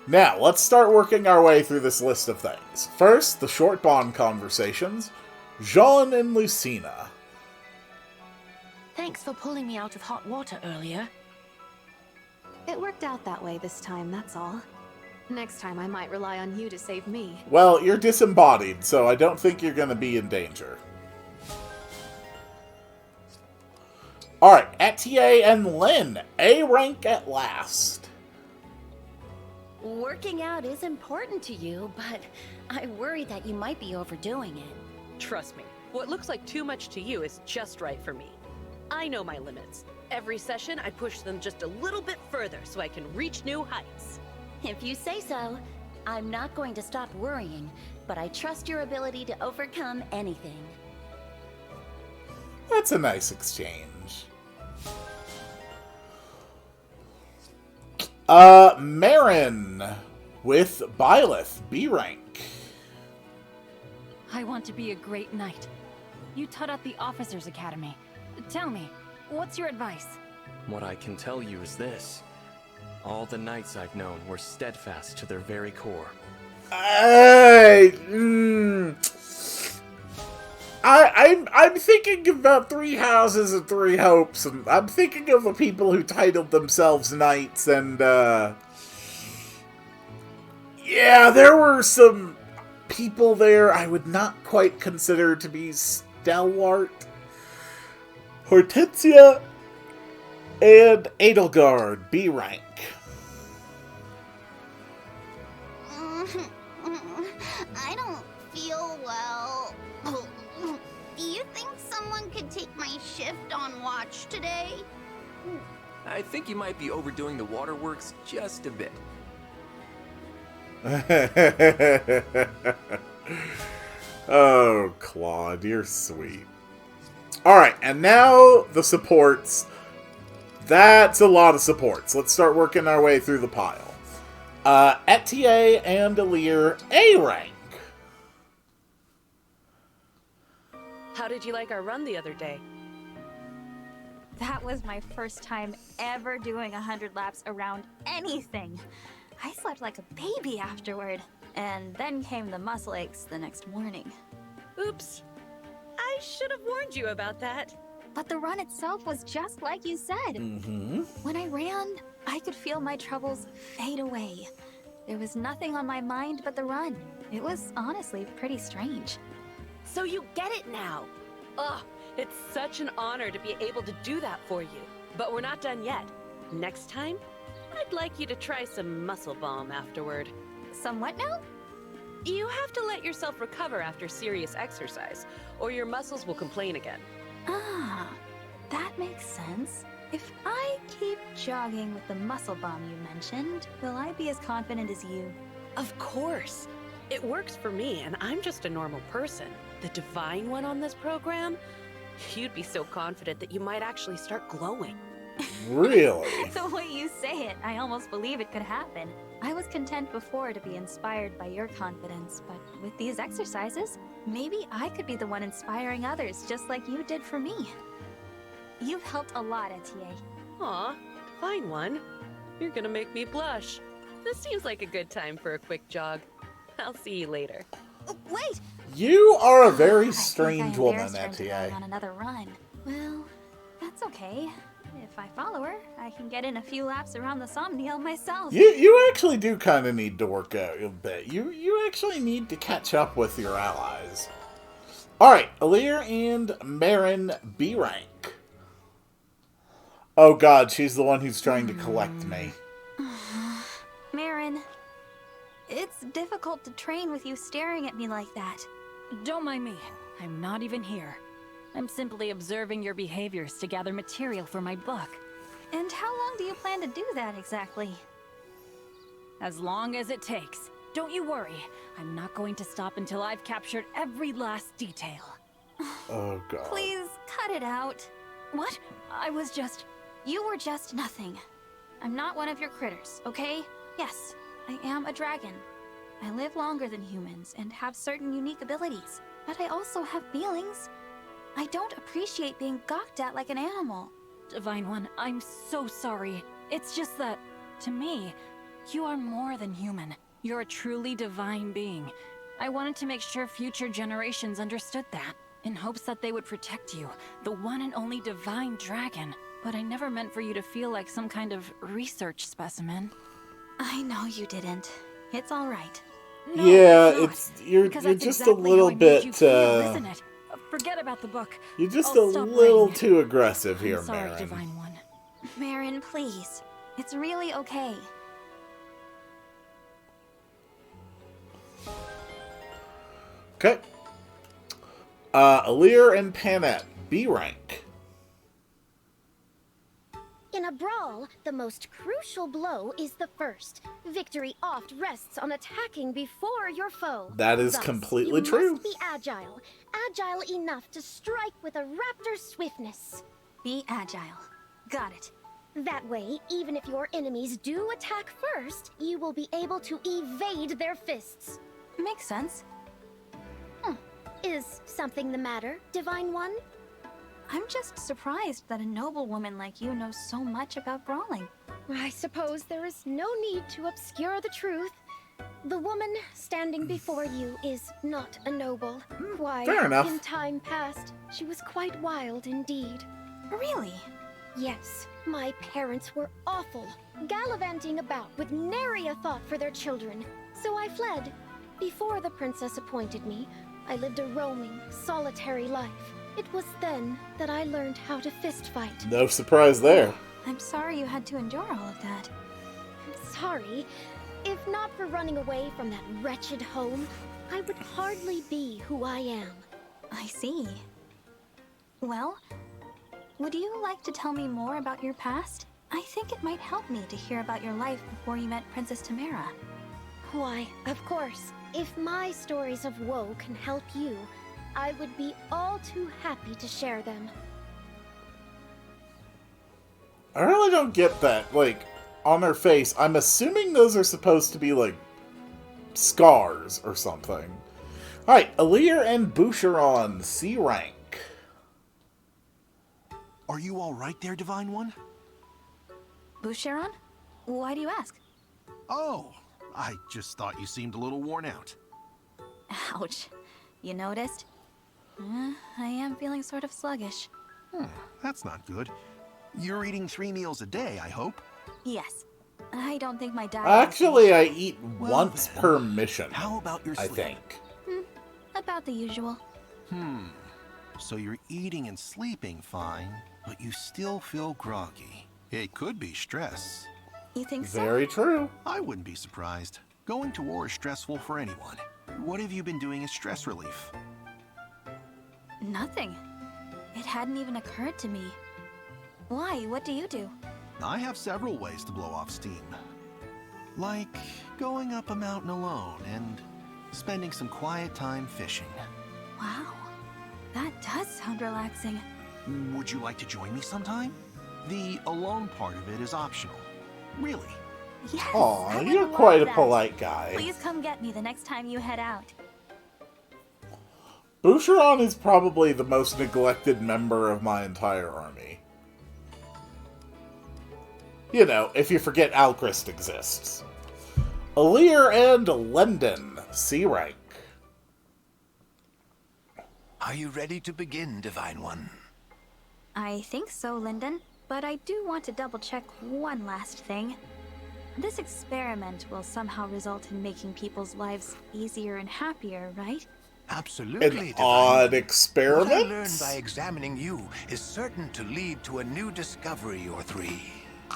Now, let's start working our way through this list of things. First, the short bond conversations. Jean and Lucina. Thanks for pulling me out of hot water earlier. It worked out that way this time, that's all. Next time I might rely on you to save me. Well, you're disembodied, so I don't think you're going to be in danger. Alright, Etier and Lynn. A rank at last. Working out is important to you, but I worry that you might be overdoing it. Trust me, what looks like too much to you is just right for me. I know my limits. Every session, I push them just a little bit further so I can reach new heights. If you say so, I'm not going to stop worrying, but I trust your ability to overcome anything. That's a nice exchange. Marin with Byleth, B rank. I want to be a great knight. You taught at the Officers' Academy. Tell me, what's your advice? What I can tell you is this. All the knights I've known were steadfast to their very core. I'm thinking about Three Houses and Three Hopes, and I'm thinking of the people who titled themselves knights, and, yeah, there were some people there I would not quite consider to be stalwart. Hortensia and Edelgard, B rank. I don't feel well. Do you think someone could take my shift on watch today? I think you might be overdoing the waterworks just a bit. Oh, Claude, you're sweet. Alright, and now the supports. That's a lot of supports. Let's start working our way through the pile. Etier and Alir, A rank. How did you like our run the other day? That was my first time ever doing 100 laps around anything. I slept like a baby afterward. And then came the muscle aches the next morning. Oops. I should have warned you about that. But the run itself was just like you said. Mm-hmm. When I ran, I could feel my troubles fade away. There was nothing on my mind but the run. It was honestly pretty strange. So you get it now. Ugh, it's such an honor to be able to do that for you. But we're not done yet. Next time, I'd like you to try some muscle balm afterward. Some what now? You have to let yourself recover after serious exercise, or your muscles will complain again. Ah, that makes sense. If I keep jogging with the muscle bomb you mentioned, will I be as confident as you? Of course. It works for me, and I'm just a normal person. The divine one on this program? You'd be so confident that you might actually start glowing. Really? The way you say it, I almost believe it could happen. I was content before to be inspired by your confidence, but with these exercises, maybe I could be the one inspiring others just like you did for me. You've helped a lot, Etier. Aw, fine one. You're gonna make me blush. This seems like a good time for a quick jog. I'll see you later. Wait! You are a very strange woman, Etier. On another run. Well, that's okay. If I follow her, I can get in a few laps around the Somniel myself. You actually do kind of need to work out a bit. You actually need to catch up with your allies. Alright, Alir and Marin, B rank. Oh god, she's the one who's trying to collect me. Marin, it's difficult to train with you staring at me like that. Don't mind me. I'm not even here. I'm simply observing your behaviors to gather material for my book. And how long do you plan to do that exactly? As long as it takes. Don't you worry. I'm not going to stop until I've captured every last detail. Oh god. Please, cut it out. What? You were just nothing. I'm not one of your critters, okay? Yes, I am a dragon. I live longer than humans and have certain unique abilities, but I also have feelings. I don't appreciate being gawked at like an animal. Divine One, I'm so sorry. It's just that, to me, you are more than human. You're a truly divine being. I wanted to make sure future generations understood that, in hopes that they would protect you, the one and only divine dragon. But I never meant for you to feel like some kind of research specimen. I know you didn't. It's all right. No, yeah, it's you're because just that's exactly a little how I made bit. you feel, isn't it? Forget about the book. You're just I'll a stop little writing. too aggressive here, I'm sorry, Marin. Divine One. Marin, please. It's really okay. Okay. Alir and Panette, B rank. In a brawl, the most crucial blow is the first. Victory oft rests on attacking before your foe. That is Thus, completely you true. must be agile. Agile enough to strike with a raptor's swiftness. Be agile. Got it. That way, even if your enemies do attack first, you will be able to evade their fists. Makes sense. Is something the matter, Divine One? I'm just surprised that a noble woman like you knows so much about brawling. I suppose there is no need to obscure the truth. The woman standing before you is not a noble. Why, Fair enough. in time past, she was quite wild indeed. Really? Yes, my parents were awful, gallivanting about with nary a thought for their children. So I fled. Before the princess appointed me, I lived a roaming, solitary life. It was then that I learned how to fist fight. No surprise there. I'm sorry you had to endure all of that. I'm sorry. If not for running away from that wretched home, I would hardly be who I am. I see. Well, would you like to tell me more about your past? I think it might help me to hear about your life before you met Princess Tamara. Why, of course. If my stories of woe can help you, I would be all too happy to share them. I really don't get that. Like, on their face, I'm assuming those are supposed to be, like, scars or something. Alright, Alir and Boucheron, C rank. Are you alright there, Divine One? Boucheron? Why do you ask? Oh, I just thought you seemed a little worn out. Ouch. You noticed? I am feeling sort of sluggish. That's not good. You're eating 3 meals a day, I hope? Yes. I don't think my diet... Actually, I eat Well once then, per mission. How about your I sleep? think. About the usual. So you're eating and sleeping fine, but you still feel groggy. It could be stress. You think so? Very true. I wouldn't be surprised. Going to war is stressful for anyone. What have you been doing as stress relief? Nothing. It hadn't even occurred to me. Why? What do you do? I have several ways to blow off steam. Like going up a mountain alone and spending some quiet time fishing. Wow. That does sound relaxing. Would you like to join me sometime? The alone part of it is optional. Really. Yes! Aw, I would you're love quite a that. polite guy. Please come get me the next time you head out. Boucheron is probably the most neglected member of my entire army. You know, if you forget Alchrist exists. Alir and Lendon, C rank. Are you ready to begin, Divine One? I think so, Lyndon. But I do want to double-check one last thing. This experiment will somehow result in making people's lives easier and happier, right? Absolutely, An Divine odd One. experiment? What I learned by examining you is certain to lead to a new discovery or 3.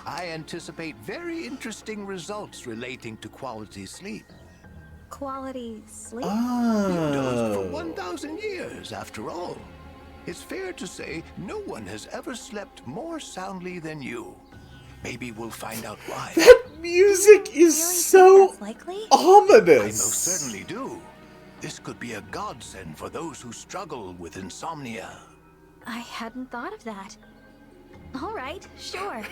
I anticipate very interesting results relating to quality sleep. Quality sleep? You dozed for 1,000 years, after all. It's fair to say no one has ever slept more soundly than you. Maybe we'll find out why. That music is so ominous. I most certainly do. This could be a godsend for those who struggle with insomnia. I hadn't thought of that. All right, sure.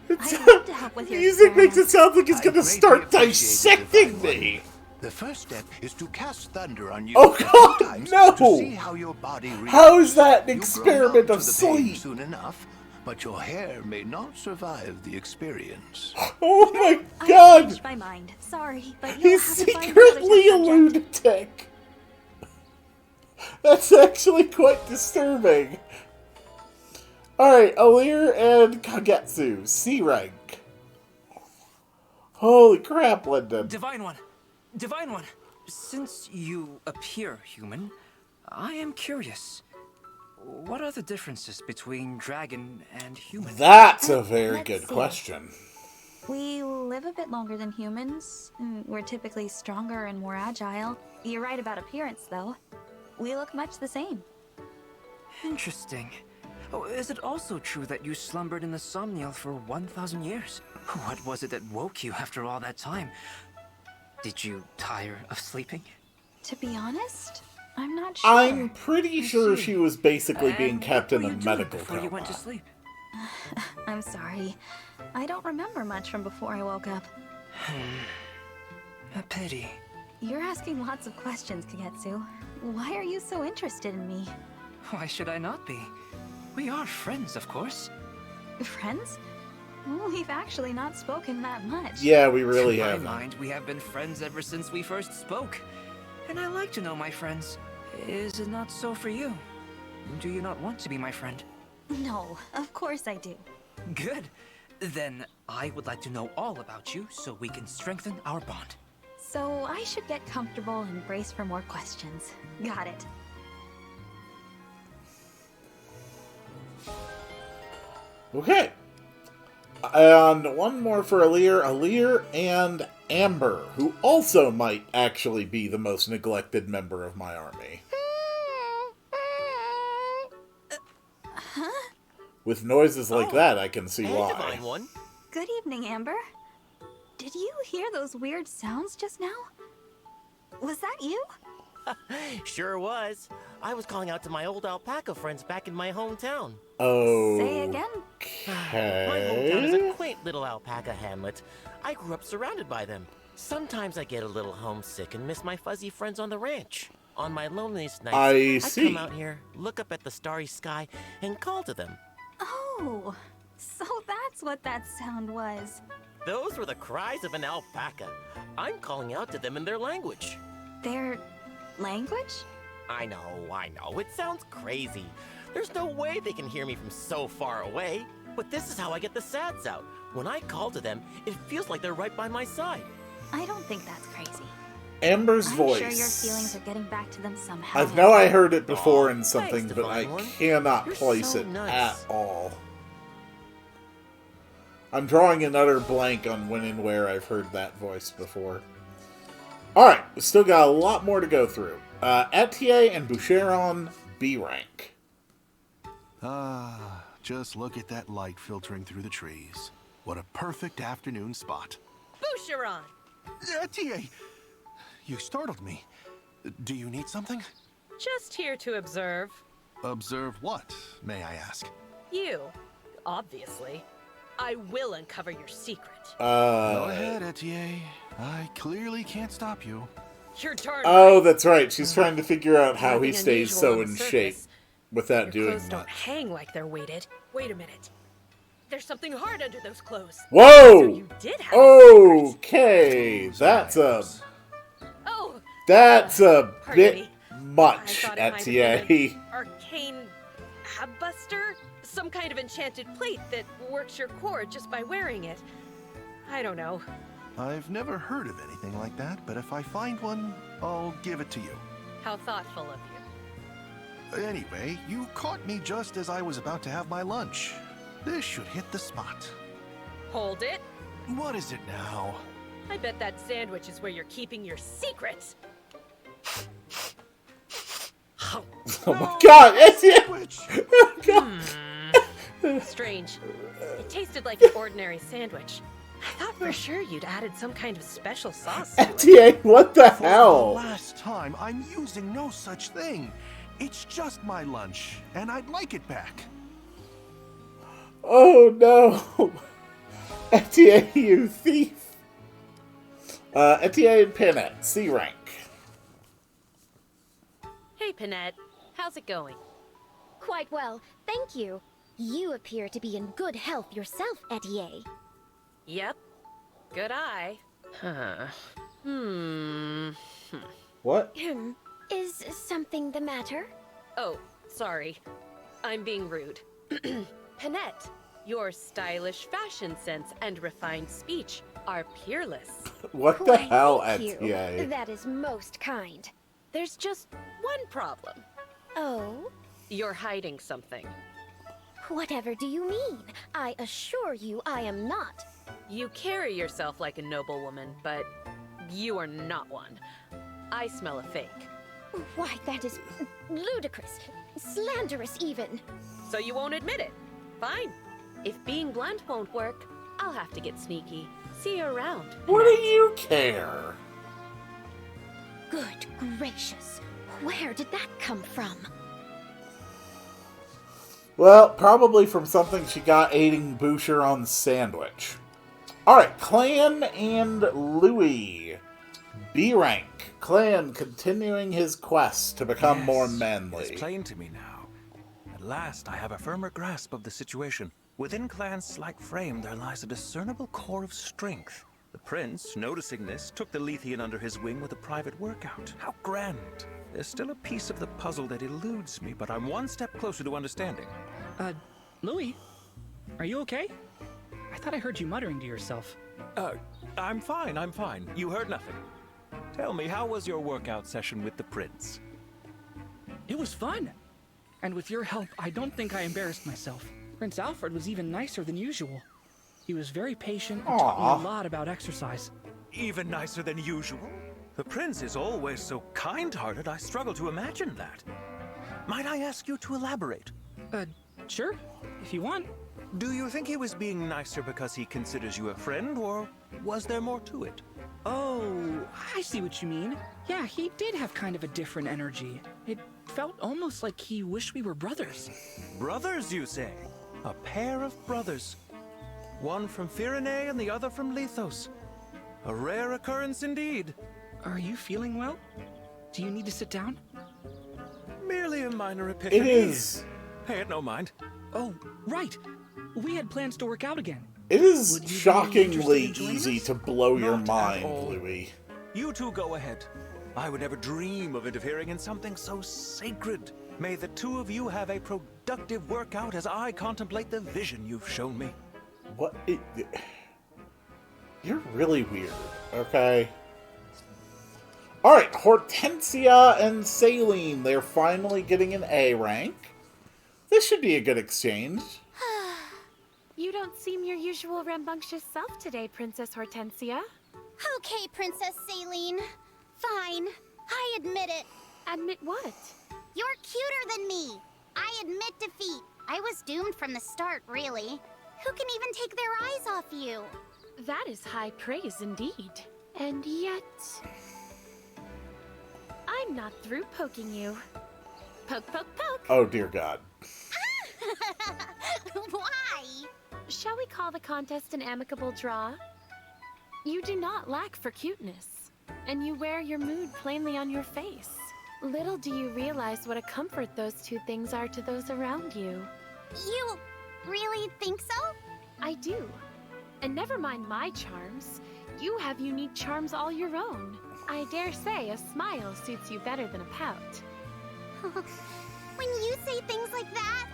It's I'd love to help with your music makes it experiment. sound like it's gonna greatly start appreciate it, dissecting Divine me. The first step is to cast thunder on you Oh a few God, times no! to see how your body reacts. How is that an You'll experiment grow of numb to the pain sleep? soon enough, but your hair may not survive the experience. Oh my I God! changed my mind. Sorry, but you'll He's have to find another secretly a test subject. lunatic. That's actually quite disturbing. Alright, Alir and Kagetsu, C rank. Holy crap, Lyndon. Divine One! Divine One! Since you appear human, I am curious. What are the differences between dragon and human? That's a very Let's good see. question. We live a bit longer than humans. We're typically stronger and more agile. You're right about appearance, though. We look much the same. Interesting. Oh, is it also true that you slumbered in the somniel for 1,000 years? What was it that woke you after all that time? Did you tire of sleeping? To be honest, I'm not sure. I'm pretty sure she was basically being And kept what in were a you doing medical before coma. you went to sleep? I'm sorry. I don't remember much from before I woke up. A pity. You're asking lots of questions, Kagetsu. Why are you so interested in me? Why should I not be? We are friends, of course. Friends? We've actually not spoken that much. Yeah, we really To my haven't. mind, we have been friends ever since we first spoke. And I like to know my friends. Is it not so for you? Do you not want to be my friend? No, of course I do. Good. Then I would like to know all about you so we can strengthen our bond. So I should get comfortable and brace for more questions. Got it. Okay. And one more for Alir. Alir and Amber, who also might actually be the most neglected member of my army. Huh? With noises like that, I can see Hey, why. Divine One. Good evening, Amber. Did you hear those weird sounds just now? Was that you? Sure was. I was calling out to my old alpaca friends back in my hometown. Oh. Say again. My hometown is a quaint little alpaca hamlet. I grew up surrounded by them. Sometimes I get a little homesick and miss my fuzzy friends on the ranch. On my loneliest nights, I see. come out here, look up at the starry sky, and call to them. Oh, so that's what that sound was. Those were the cries of an alpaca. I'm calling out to them in their language. Their language? I know. It sounds crazy. There's no way they can hear me from so far away. But this is how I get the sads out. When I call to them, it feels like they're right by my side. I don't think that's crazy. Amber's I'm voice. sure your feelings are getting back to them somehow. I know I heard it before in something, thanks, but I Divine One. cannot You're place so it nice. at all. I'm drawing an utter blank on when and where I've heard that voice before. Alright, we still got a lot more to go through. Etier and Boucheron, B rank. Just look at that light filtering through the trees. What a perfect afternoon spot. Boucheron! Etier! You startled me. Do you need something? Just here to observe. Observe what, may I ask? You, obviously. I will uncover your secret. Go ahead, Etier. I clearly can't stop you. You're darn Oh, right. that's right. She's trying to figure out how he Nothing stays unusual so on in the shape surface. without Your doing clothes don't much. hang like they're weighted. Wait a minute. There's something hard under those clothes. Whoa! So you did have a Okay, that's a Oh, bit pardon me. much, I thought it might have Etier. been an arcane habbuster? Some kind of enchanted plate that works your core just by wearing it. I don't know. I've never heard of anything like that, but if I find one, I'll give it to you. How thoughtful of you. Anyway, you caught me just as I was about to have my lunch. This should hit the spot. Hold it. What is it now? I bet that sandwich is where you're keeping your secrets. Oh my god, Etier! Oh god. Strange. It tasted like an ordinary sandwich. I thought for sure you'd added some kind of special sauce to it. Etier, what the For the hell? last time, I'm using no such thing. It's just my lunch, and I'd like it back. Oh no! Etier, you thief! Etienne and Pinette, C rank. Hey, Pinette. How's it going? Quite well, thank you. You appear to be in good health yourself, Etienne. Yep. Good eye. Huh. What? Is something the matter? Oh, sorry. I'm being rude. Pinette, your stylish fashion sense and refined speech are peerless. What the Why, hell, thank you. Etienne? That is most kind. There's just one problem. Oh? You're hiding something. Whatever do you mean? I assure you I am not. You carry yourself like a noblewoman, but you are not one. I smell a fake. Why, that is ludicrous. Slanderous, even. So you won't admit it. Fine. If being blunt won't work, I'll have to get sneaky. See you around. What do you care? Good gracious. Where did that come from? Well, probably from something she got eating Boucher on the sandwich. Alright, Clan and Louis. B rank. Clan continuing his quest to become more manly. It's plain to me now. At last I have a firmer grasp of the situation. Within Clan's slight frame there lies a discernible core of strength. The prince, noticing this, took the Lethean under his wing with a private workout. How grand! There's still a piece of the puzzle that eludes me, but I'm one step closer to understanding. Louis? Are you okay? I thought I heard you muttering to yourself. I'm fine. You heard nothing. Tell me, how was your workout session with the prince? It was fun. And with your help, I don't think I embarrassed myself. Prince Alfred was even nicer than usual. He was very patient and taught me a lot about exercise. Even nicer than usual? The prince is always so kind-hearted, I struggle to imagine that. Might I ask you to elaborate? Sure, if you want. Do you think he was being nicer because he considers you a friend, or was there more to it? Oh, I see what you mean. Yeah, he did have kind of a different energy. It felt almost like he wished we were brothers. Brothers, you say? A pair of brothers. One from Firene and the other from Lethos. A rare occurrence indeed. Are you feeling well? Do you need to sit down? Merely a minor epiphany. It is. Pay it no mind. Oh, right. We had plans to work out again. It is shockingly easy to blow your mind, Louis. You two go ahead. I would never dream of interfering in something so sacred. May the two of you have a productive workout as I contemplate the vision you've shown me. What? You're really weird, okay? Alright, Hortensia and Saline. They're finally getting an A rank. This should be a good exchange. You don't seem your usual rambunctious self today, Princess Hortensia. Okay, Princess Saline. Fine. I admit it. Admit what? You're cuter than me. I admit defeat. I was doomed from the start, really. Who can even take their eyes off you? That is high praise indeed. And yet... I'm not through poking you. Poke, poke, poke. Oh, dear God. Why? Shall we call the contest an amicable draw? You do not lack for cuteness, and you wear your mood plainly on your face. Little do you realize what a comfort those two things are to those around you. You really think so? I do. And never mind my charms, you have unique charms all your own. I dare say a smile suits you better than a pout. When you say things like that,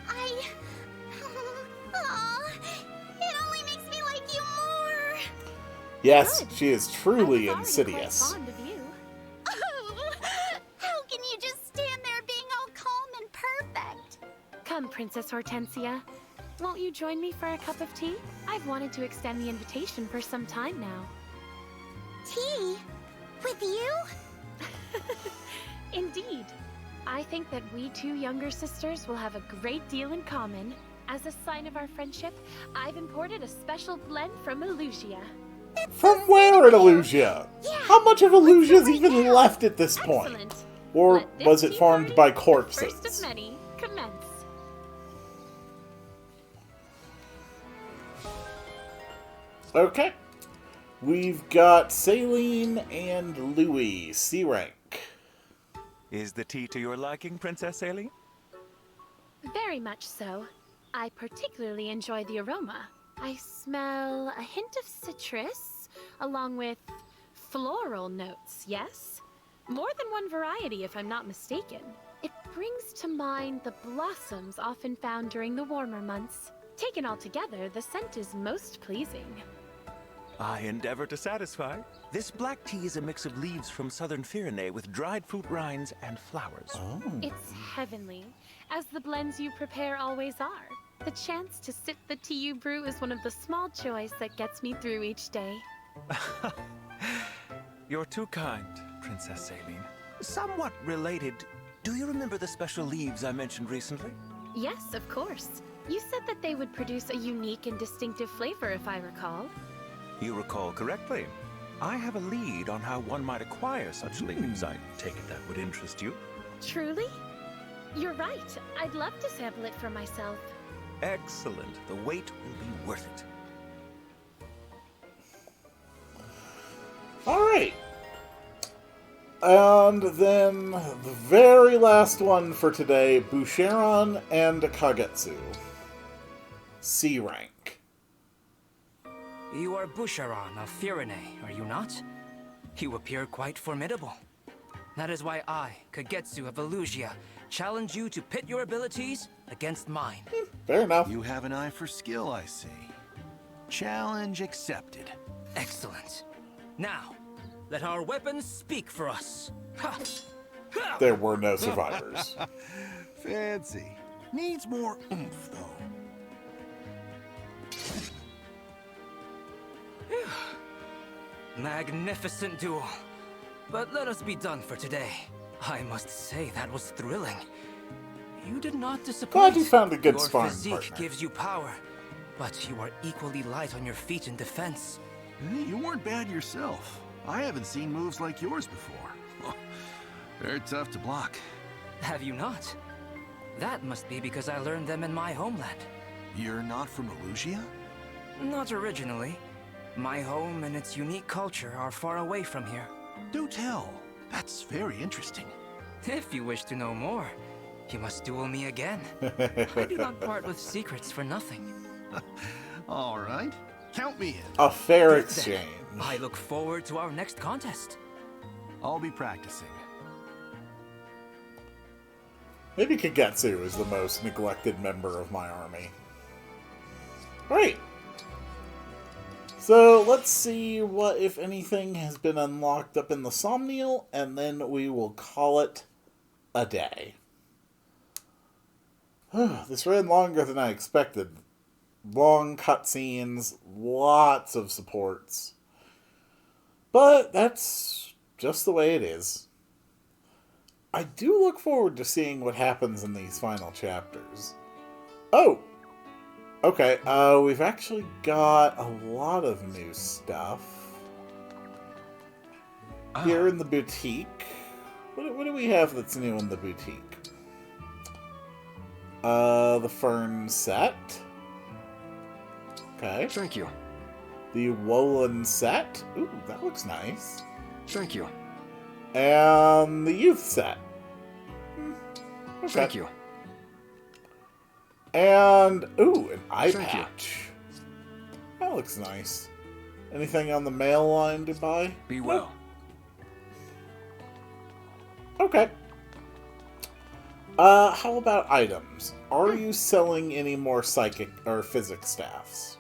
it only makes me like you more. Yes, she is truly insidious. Fond of you. How can you just stand there being all calm and perfect? Come, Princess Hortensia. Won't you join me for a cup of tea? I've wanted to extend the invitation for some time now. Tea? With you? Indeed. I think that we two younger sisters will have a great deal in common. As a sign of our friendship, I've imported a special blend from Illusia. From where in Illusia? How much of Illusia is even left at this point? Or was it formed by corpses? First of many, commence. Okay. We've got Saline and Louis, C rank. Is the tea to your liking, Princess Saline? Very much so. I particularly enjoy the aroma. I smell a hint of citrus, along with floral notes, yes? More than one variety, if I'm not mistaken. It brings to mind the blossoms often found during the warmer months. Taken all together, the scent is most pleasing. I endeavor to satisfy. This black tea is a mix of leaves from southern Pyrenees with dried fruit rinds and flowers. Oh. It's heavenly, as the blends you prepare always are. The chance to sip the tea you brew is one of the small joys that gets me through each day. You're too kind, Princess Saline. Somewhat related, do you remember the special leaves I mentioned recently? Yes, of course. You said that they would produce a unique and distinctive flavor, if I recall. You recall correctly. I have a lead on how one might acquire such leaves. I take it that would interest you. Truly? You're right. I'd love to sample it for myself. Excellent. The wait will be worth it. Alright. And then the very last one for today, Boucheron and Kagetsu. C rank. You are Boucheron of Pyrenees, are you not? You appear quite formidable. That is why I, Kagetsu of Elusia, challenge you to pit your abilities against mine. Fair enough. You have an eye for skill, I see. Challenge accepted. Excellent. Now, let our weapons speak for us. Ha! There were no survivors. Fancy. Needs more oomph, though. Magnificent duel. But let us be done for today. I must say that was thrilling. You did not disappoint. Glad you found a good Your sparring physique partner. gives you power, but you are equally light on your feet in defense. You weren't bad yourself. I haven't seen moves like yours before. They're tough to block. Have you not? That must be because I learned them in my homeland. You're not from Elusia? Not originally. My home and its unique culture are far away from here. Do tell. That's very interesting. If you wish to know more, you must duel me again. I do not part with secrets for nothing. All right. Count me in. A fair Good exchange. then. I look forward to our next contest. I'll be practicing. Maybe Kagetsu is the most neglected member of my army. Alright. So, let's see what, if anything, has been unlocked up in the Somnial, and then we will call it a day. This ran longer than I expected. Long cutscenes, lots of supports. But that's just the way it is. I do look forward to seeing what happens in these final chapters. Oh! Okay, we've actually got a lot of new stuff. Here in the boutique. What do we have that's new in the boutique? The Fern set. Okay. Thank you. The Woolen set. Ooh, that looks nice. Thank you. And the Youth set. Okay. Thank you. And, ooh, an eye Thank you. patch. That looks nice. Anything on the mail line to buy? Be well. Okay. How about items? Are you selling any more psychic or physics staffs?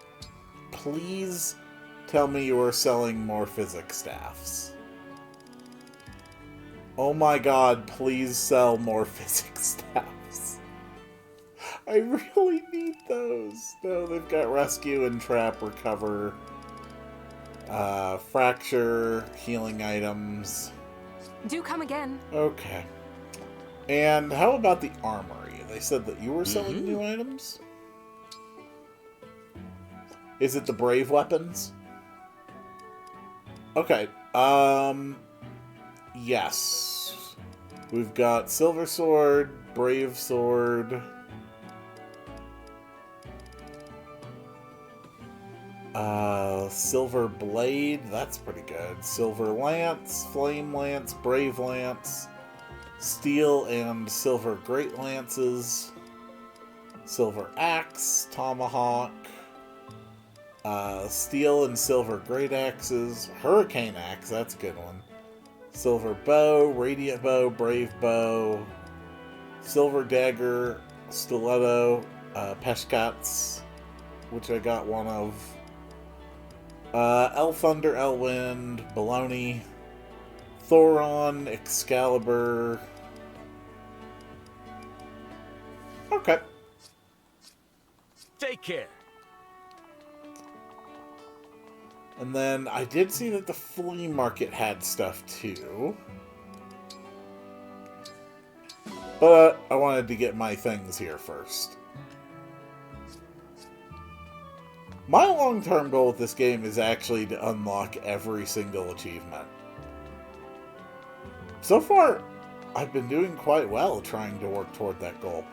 Please tell me you are selling more physics staffs. Oh my god, please sell more physics staffs. I really need those. No, they've got rescue and trap, recover, fracture, healing items. Do come again. Okay. And how about the armory? They said that you were selling new items? Is it the brave weapons? Okay. Yes. We've got silver sword, brave sword. Silver Blade, that's pretty good. Silver Lance, Flame Lance, Brave Lance, Steel and Silver Great Lances, Silver Axe, Tomahawk, Steel and Silver Great Axes, Hurricane Axe, that's a good one. Silver Bow, Radiant Bow, Brave Bow, Silver Dagger, Stiletto, Peshkats, which I got one of. El Thunder, Elwind, Baloney, Thoron, Excalibur. Okay. Take care. And then I did see that the flea market had stuff too. But I wanted to get my things here first. My long-term goal with this game is actually to unlock every single achievement. So far, I've been doing quite well trying to work toward that goal.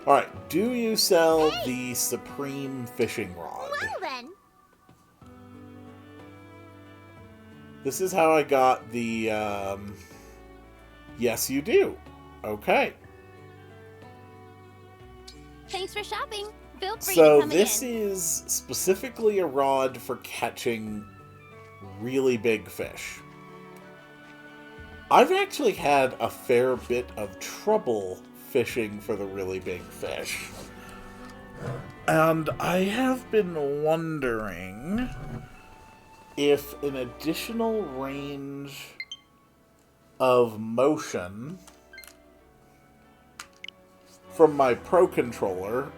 Alright, do you sell the Supreme Fishing Rod? Well then. This is how I got the, Yes, you do. Okay. Thanks for shopping. Feel free to So come this again. is specifically a rod for catching really big fish. I've actually had a fair bit of trouble fishing for the really big fish. And I have been wondering if an additional range of motion from my Pro Controller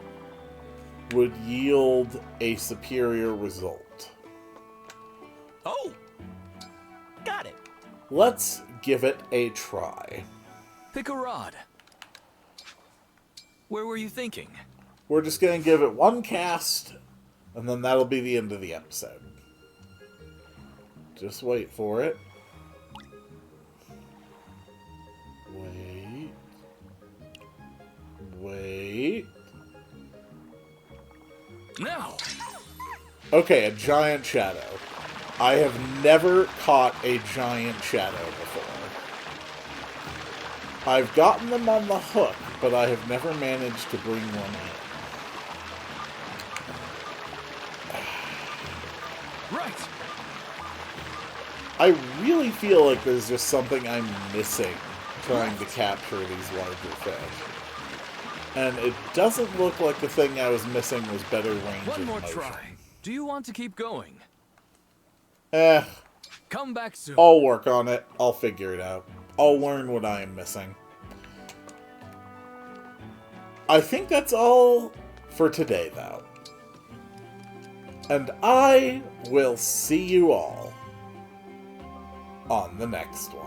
would yield a superior result. Oh! Got it! Let's give it a try. Pick a rod. Where were you thinking? We're just going to give it one cast, and then that'll be the end of the episode. Just wait for it. Wait. Wait. Now! Okay, a giant shadow. I have never caught a giant shadow before. I've gotten them on the hook, but I have never managed to bring one in. Right! I really feel like there's just something I'm missing trying to capture these larger fish. And it doesn't look like the thing I was missing was better range One of more motion. try. Do you want to keep going? Come back soon. I'll work on it. I'll figure it out. I'll learn what I am missing. I think that's all for today, though. And I will see you all on the next one.